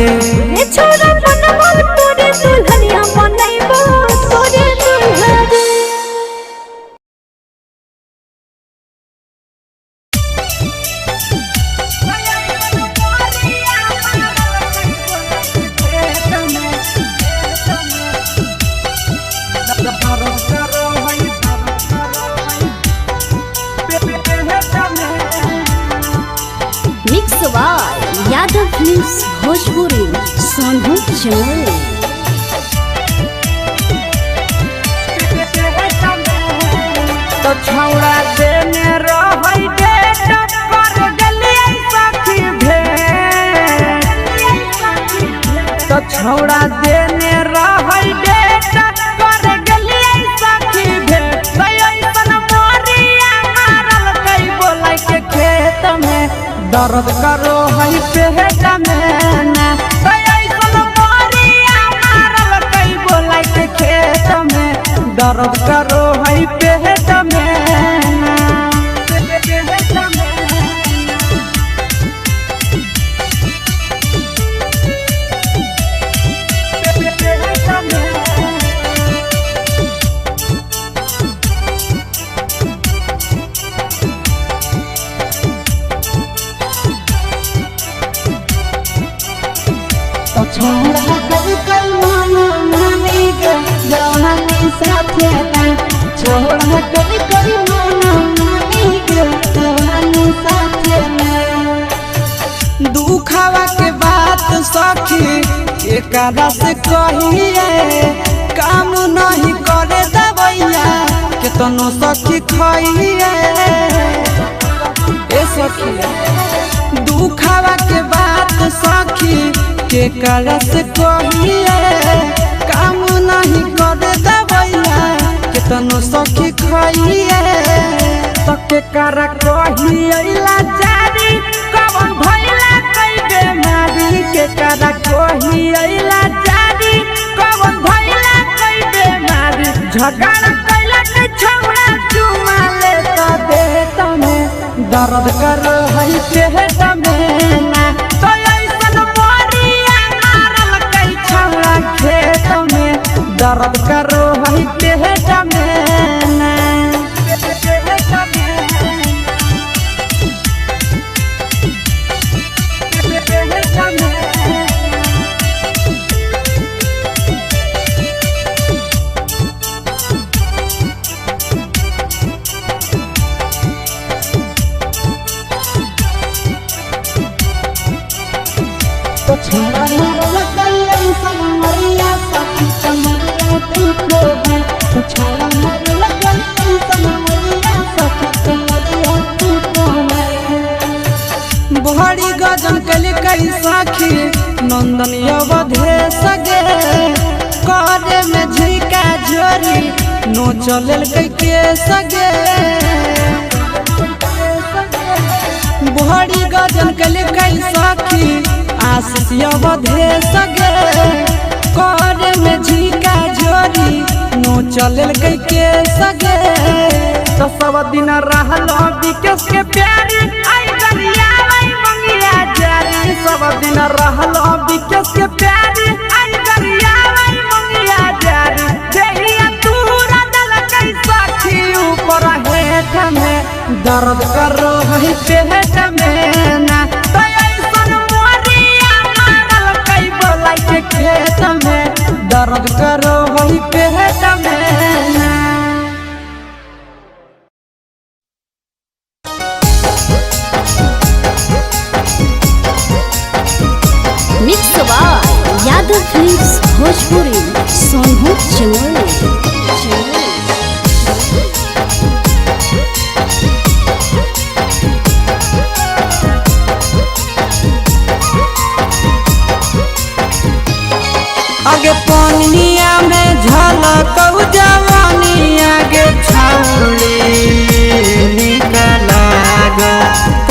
ये छोरा बनबौ तोरे दुल्हनिया बनैबो तोरे दुल्हा गे। Mix by Yadav films Bhojpuri Sonu Chandel. तो छौड़ा देने रहै डेट कर गलिए सखी भेट तो छौड़ा देने रहै डेट कर गलिए सखी भेट ऐसन मोरिया मारल कई बोलै के खेत में दर्द करो है पेट में ना ऐसन मोरिया मारल कई बोलै के खेत में दर्द करो है पेट में छोड़ा कभी कल माना मानी गे जवानी साथे ना छोड़ा कभी कल माना मानी गे जवानी साथे ना दुखावा के बात सखी एकरा से कहिए काम नहीं करे दवैया केतनो सखी खइए ए सखी दुखावा के बात सखी के करस कहिए काम नहीं करे दवैया केतनो सखी खइए तो के कर कहिए लाचारी कवन भइला कई बेमारी के कर कहिए लाचारी कवन भइला कई बेमारी झगड़ा कैला के छौड़ा चुमा ले तो देत में दर्द कर है पेट में ना तो ऐसन मोरिया मारल कई छौड़ा खेत में दर्द करो है पेट में ना तो छोड़ा मारल कई समरिया सखी समरिया तू को है तो छोड़ा मारल कई समरिया सखी समरिया तू को है बड़ी गजन कल कई साखी नंदन अवधे सगे करे में झिका झोरी नो चलल कई के सगे बड़ी गजन कल कई साखी आशीष अवधे सगे करे में झिका झोरी नो चलल कई के सगे तो सब दिन रहल विकेश के प्यारी आई गलिया मंगिया जारी सब दिन रहल विकेश के प्यारी आई गलिया मंगिया जारी देहिया तूरा दल कई साखी ऊपर हेठ में दर्द करो है पेट में ना तो ऐसन मोरिया मारल कई बोलै के खेत में दर्द करो है पेट में ना mix by Yadav films Bhojpuri Sonu Chamoli आगे पनिया में झलकौ जवानी आगे छौड़ी निकला गो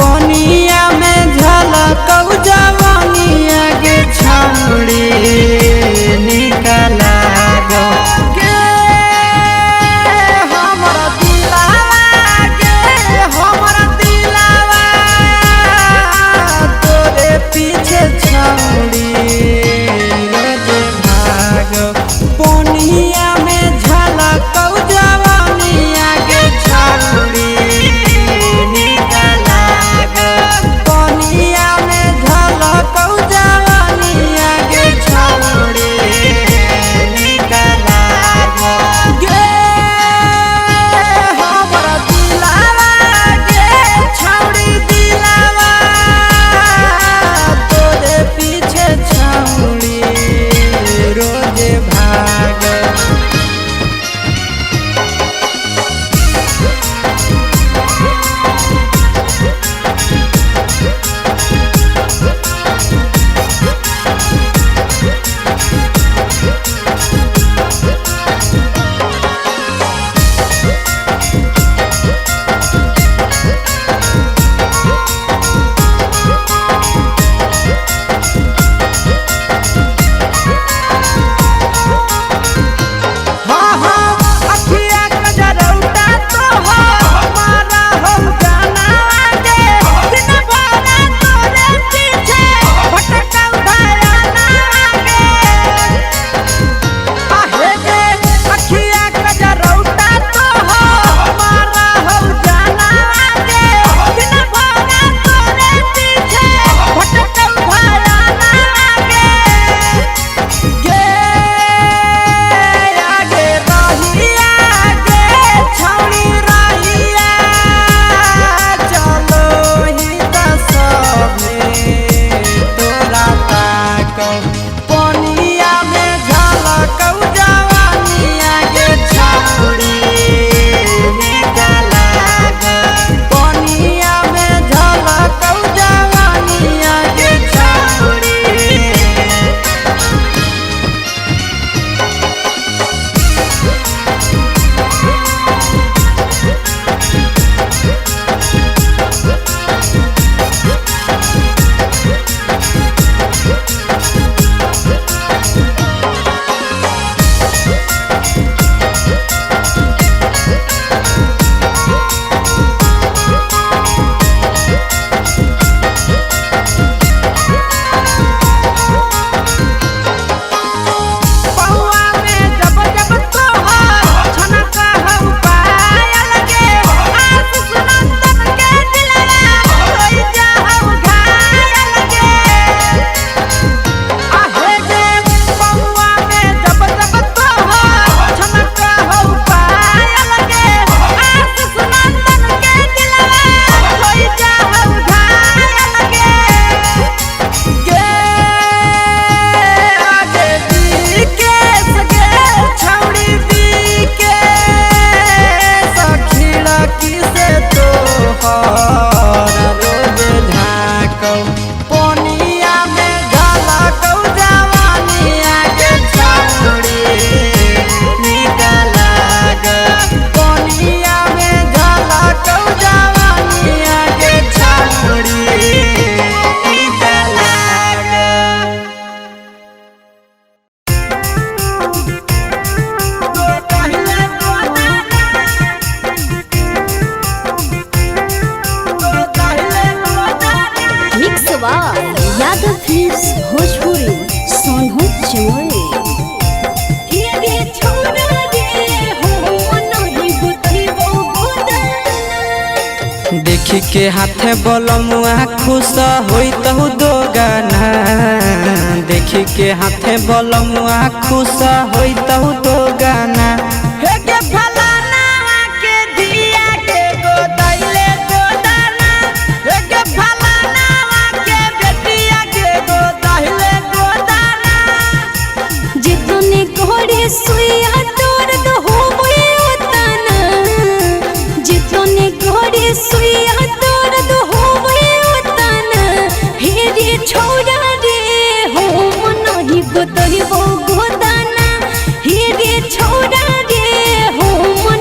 पनिया में झलकौ जवानी आगे छौड़ी निकला गो के हमरा दिलावा तोरे पीछे छौड़ी चमोली रे छोड़ा रे हो नहीं बुद्धि वो गोदाना देखी के हाथे बलमुआ खुश होई तहु दो गाना देखी के हाथे बलमुआ खुश होई तहु दो गाना हे के फलाना के दिया के गोदाइले गोदाना हे के फलाना के बेटिया के गोदाइले गोदाना जितने घोड़े सुइया दर्द हो उतना जितने घोड़े सुइया दर्द हो उतना हे रे छोड़ा रे हो नहीं गोदई वो गोदाना हे रे छोड़ा रे हो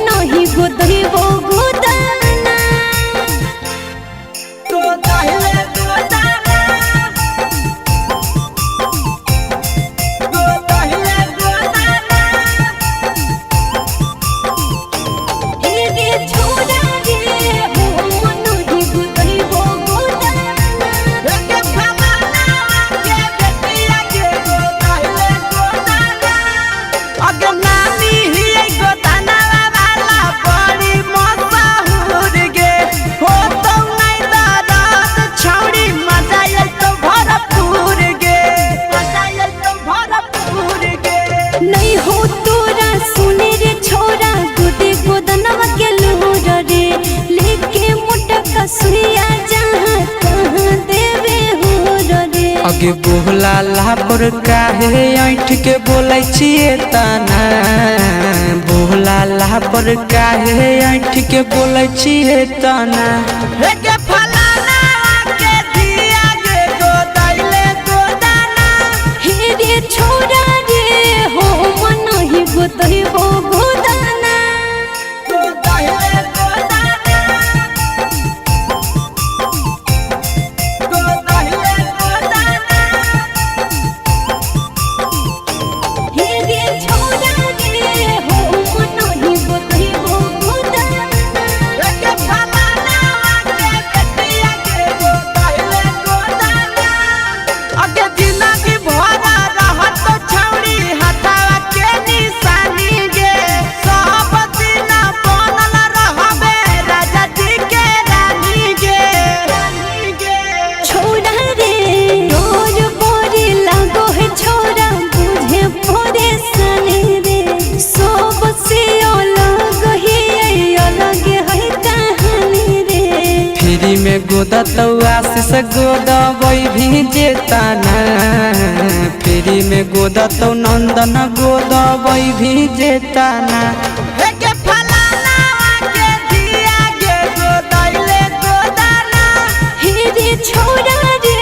नहीं गोदई वो गोदाना गोदाइले गोदाना गोदाइले गोदाना हे रे छोड़ा रे हो नहीं गोदई वो गोदाना हे के फलाना के बेटिया के गोदाइले गोदाना अगे नानी ही गोदाना वाला बड़ी मशहूर गे हो तो नहीं दादात छौड़ी मजा ये तो भरपूर गे मजा ये तो भरपूर गे नहीं हो तोरा सुने रे छोरा गोदे गोदनवा के लूर रे लेके मोटा कसुइया जहाँ कहाँ देवे हो रे अगे बोला ला पर काहे ऐठ के बोलै छिए ताना बोला ला पर काहे ऐठ के बोलै छिए ताना हे के फलाना के दिया के गोदाइले गोदाना हे रे छोरा रे हो नहीं गोदई वो गोदाना गोदाइले गोदाना गोदाइले गोदाना हे रे छोरा रे हो नहीं गोदई वो गोदाना हे के फलाना के बेटिया के गोदाइले गोदाना अगे जिंदगी भरा रहत तो छौड़ी हटावा के निशानी गे सब दिन बनल रहबे राजा जी के रानी गे छोड़ा रे डोर बोरी लागो है छोरा बुझे परे सने रे सब से अलग ही अलग है कहानी रे फ्री में गोदा तो आशीष गोदा वही भी जेताना फ्री में गोदा तो नंदन गोदा वही भी जेताना हे के फलाना के दिया के गोदाइले गोदाना हे रे छोड़ा रे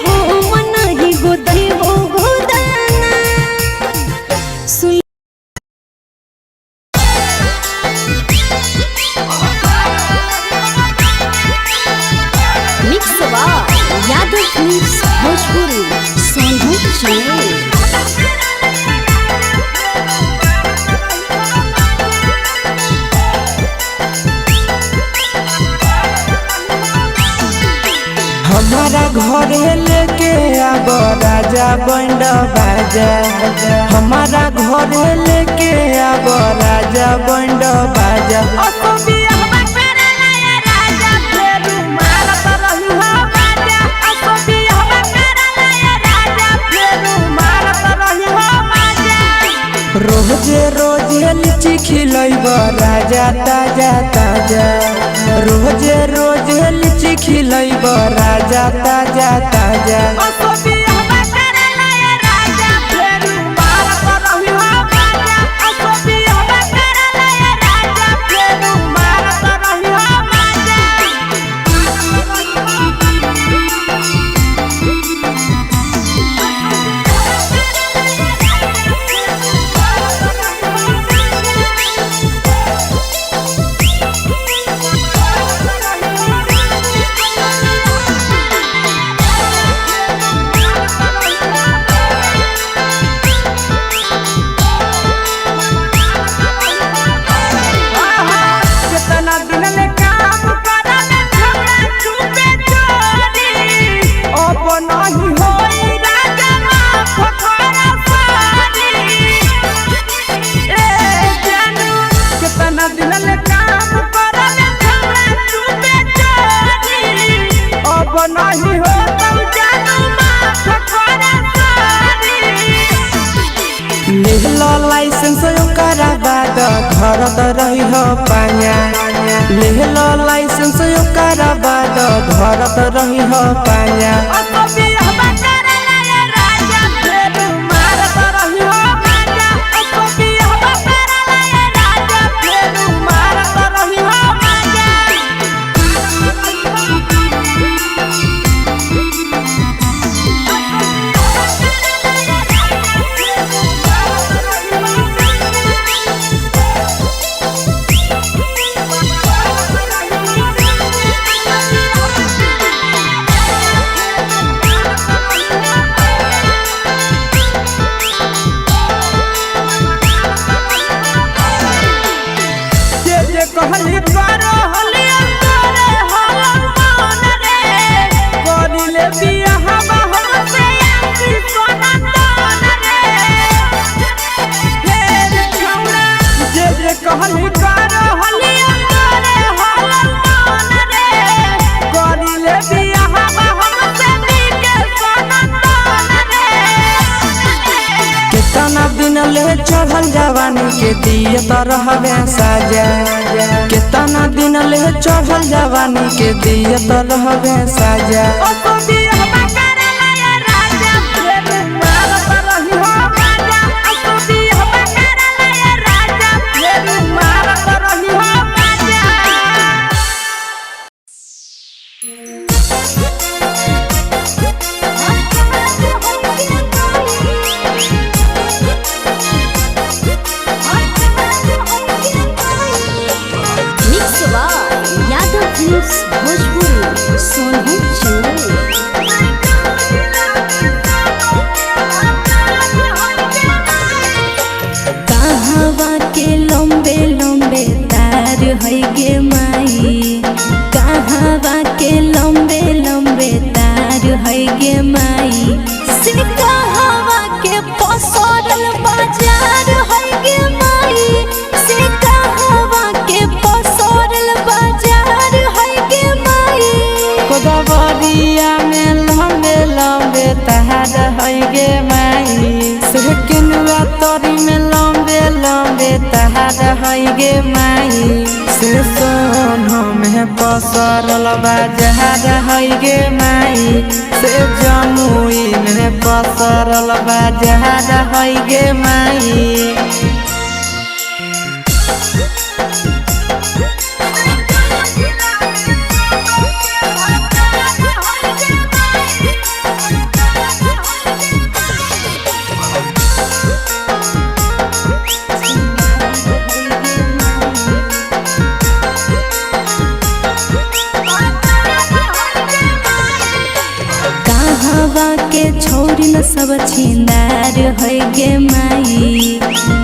हो नहीं गोदई वो गोदाना सुन मिक्स वा यादव फिल्म्स भोजपुरी सोनू चमोली हमारा घरे लेके आब राजा बंड बाजा हमारा घरे लेके आब राजा बंड बाजा असबी हवा करला राजा फेरू मारत रही हो बाजा असबी हवा करला राजा फेरू मारत रही हो बाजा रोजे रोजे लिची खिलैब राजा ताजा ताजा रोजे रोजे लिची खिलैब राजा ताजा ताजा असबी हवा करला राजा फेरू मारत रही हो बाजा असबी हवा करला राजा फेरू मारत रही हो बाजा धरत रही हो पाया ले लो लाइसेंस ओकरा बाद धरत रही हो पाया कहली करो हलिया करे हलम मन रे करिले बियाह हमसे आखी सोना तन रे हे छौड़ा जे कहली करो हलिया करे हलम मन रे करिले बियाह हमसे बिके सोना तन रे कितना दिन ले चढ़ल जवानी के दिए तो रहबे साजा कितना दिन ले चढ़ल जवानी के दिए तो रहबे साजा भोजपुरी सोनू कहवा के लंबे लंबे तार है गे माई कहवा के लंबे लंबे तार है गे माई से कहवा के पसरल बाजार है गे माई से कहवा के पसरल बाजार है गे माई कोदबरिया में लंबे लंबे तार है गे माई से किनुआ तोरी में लंबे लंबे तार है गे माई से सोनो में पसरल बाजार है गे माई से जमुई में पसरल बाजार है गे माई छोरी न सब छिंदार है गे माई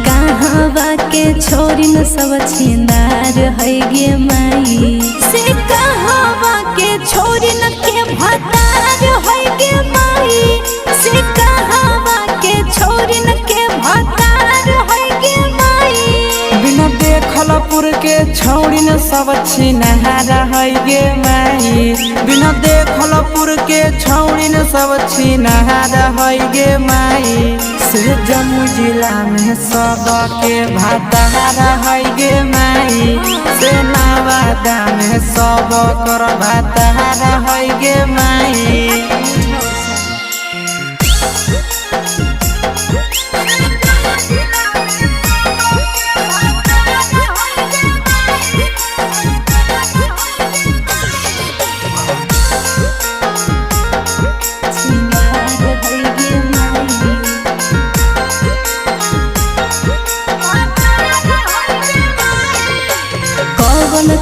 कहवा के छोरी न सब छिंदार है गे माई से कहवा के छोरी न के भतार है गे माई से कहवा के छोरी न के भतार है गे माई बिना देखलपुर के छौड़ी न सब छिनहार है गे माई बिना देखलपुर के छौड़ी न सब छिनहार है गे माई से जम्मू जिला में सब के भतार है गे माई से नवादा में सब कर भतार है गे माई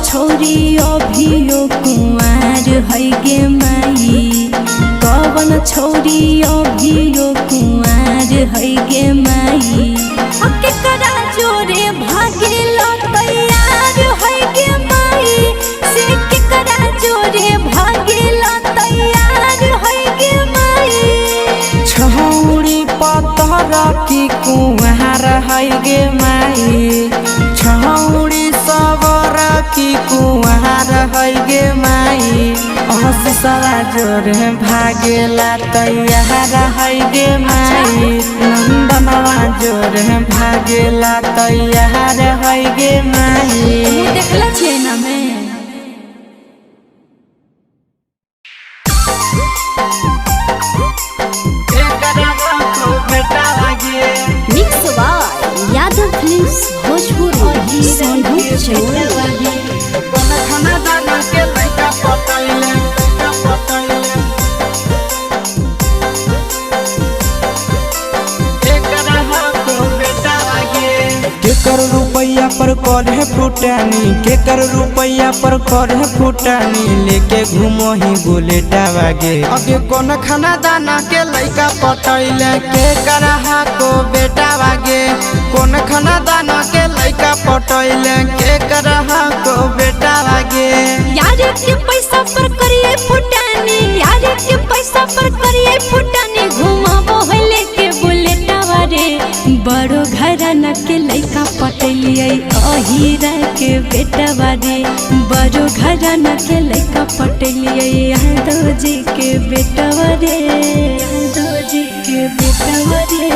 छोरी अभियो कुंवार है गे माई कवन छोरी अभियो कुंवार है गे माई केकरा जोरे भागेल तैयार है गे माई से केकरा जोरे भागेल तैयार है गे माई छौड़ी पतर की कुंवार है गे माई छौड़ी सबर की कुंवार है गे माई आशीष हंसवा जोर भागेला तैयार है गे माई नंदनवा जोर भागेला तैयार है गे माई देखला छे ना मैं mix by Yadav films Bhojpur और सोनू चौरसिया खाना दाना के लइका पटैले एकरा हाथों बेटा लागे केकर रुपैया पर करे फुटानी केकर रुपैया पर करे फुटानी लेके घूमो ही बुलेटा वागे अगे कौन खाना दाना के लइका पटैले केकर हाथों बेटा वागे कौन खाना दाना के लइका पटैले केकर हाथों बेटा वागे यार के पैसा पर करिए फुटानी यार के पैसा पर करिए फुटानी घुमाबो होले के बुलेटवा रे बड़ो घराना के लइका पटलिए अहीरा के बेटवा रे बड़ो घराना के लइका पटलिए यादव जी के बेटवा रे यादव जी के बेटवा रे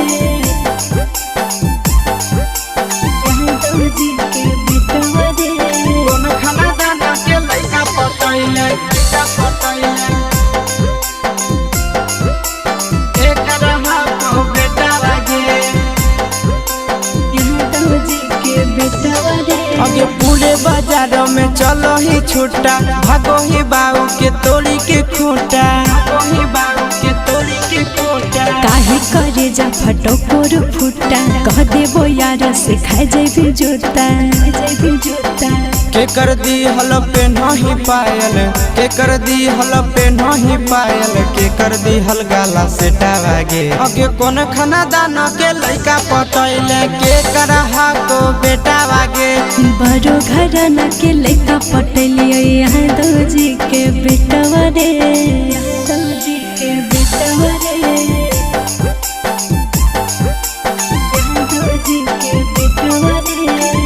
यादव जी के बेटवा रे कौन खाना दाना के लइका पटैले एकर हाथों बेटा लागे यादव जी के बेटवा रे अगे पूरे बाजार में चलो ही छुट्टा भागो ही बाऊ के तोड़ी के खूंटा भागो ही बाऊ के तोड़ी के खूंटा काहे करे जा फटोकोर फुटा कह देबो यार से खाए जेबी जूता के कर दी हल पे नहीं पायल के कर दी हल पे नहीं पायल के कर दी हल गाला से टावागे अगे कौन खाना दाना के लइका पटैले के कर हाको बेटा वागे बड़ो घराना के लइका पटलिए यादव जी के बेटवा रे यादव जी के बेटवा रे यादव जी के बेटवा रे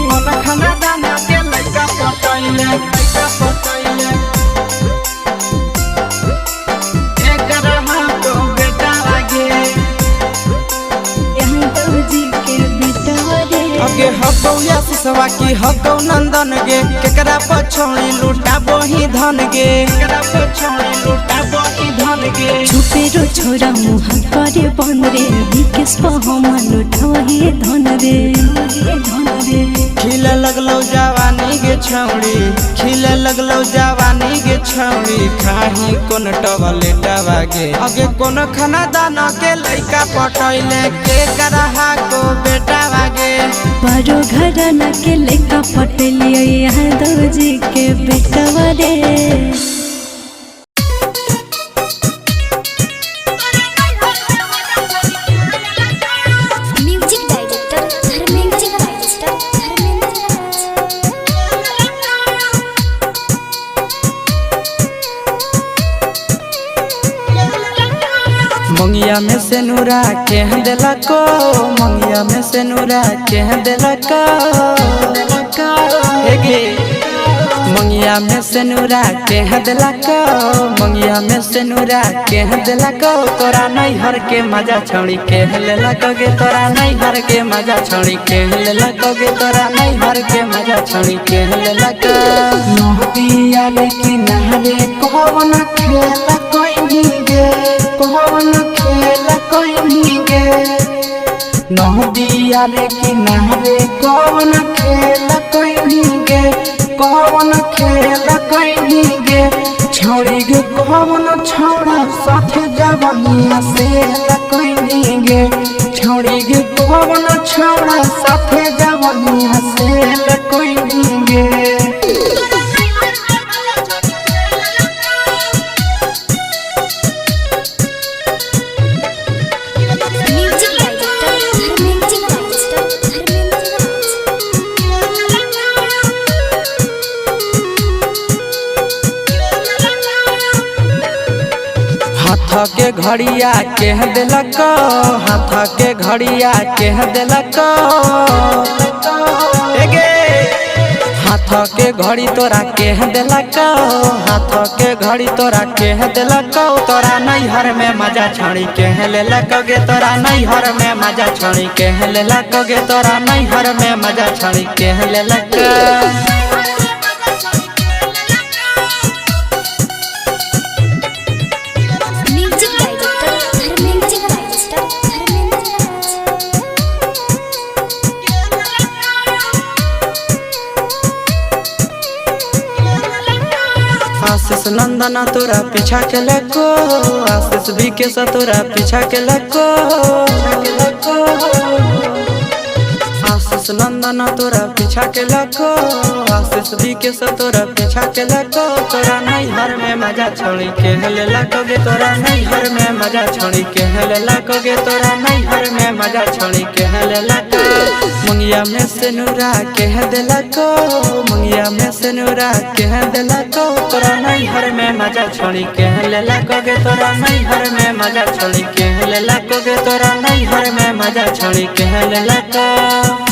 कौन खाना दाना के लइका पटैले एकर हाथों बेटा लागे यादव जी के बेटवा रे अगे हकौ या सिसवा की हकौ नंदन गे केकरा पछौड़ी लूटा बोही धन गे केकरा पछौड़ी लूटा बोही धन गे छुपे रो छोरा मुह करे बन रे विकेश पहमन उठवही धन रे खिले लगलो जवानी गे छौड़ी खिले लगलो जवानी गे छौड़ी खाही कोन टबलेटा वागे अगे कोन खाना दाना के लइका पटैले के करहा को बेटा वागे बड़ो घराना के लइका पटलिए यादव जी के बेटवा रे मंगिया में से नूरा के देला को मंगिया में से नूरा के देला को हेगे मंगिया में से नूरा के देला को मंगिया में से नूरा के देला को तोरा नहीं हर के मजा छोड़ी के लेला कोगे तोरा नहीं हर के मजा छोड़ी के लेला कोगे तोरा नहीं हर के मजा छोड़ी के लेला को नहतिया लेकिन नहरे कौन खेला कोई नहीं गे कौन खेला कोई नहीं गे नहतिया लेकिन नहरे कौन खेला कोई नहीं गे कौन खेला कोई नहीं गे छोड़ी गे कौन छोड़ा साथ जवानिया से कोई नहीं गे छोड़ी गे कौन छोड़ा साथ जवानिया से कोई नहीं गे हाथ के घड़िया के दिलक हाथ के घड़िया के दिलक हाथ हाथ के घड़ी तोरा के दिलक हाथ के घड़ी तोरा के दिलक तोरा नैहर में मजा छड़ी के लेलक गे तोरा नैहर में मजा छड़ी के लेलक गे तोरा नैहर में मजा छड़ी के लेलक। आशीष नंदना तोरा पीछा के लको आशीष भी के तोरा पीछा के लको आशीष नंदना तोरा पीछा के लको आशीष भी के तोरा पीछा के लको तोरा नैहर में मजा छोड़ी के लेलक गे तोरा नैहर में मजा छोड़ी के लेलक गे तोरा नैहर में मजा छोड़ी के लेलक। मुंगिया में से नूरा के दिलक मुंगिया में से नूरा के दिलक तोरा नैहर में मजा छोड़ी के लेलक गे तोरा नैहर में मजा छोड़ी के लेलक गे तोरा नैहर में मजा छोड़ी के लेलक।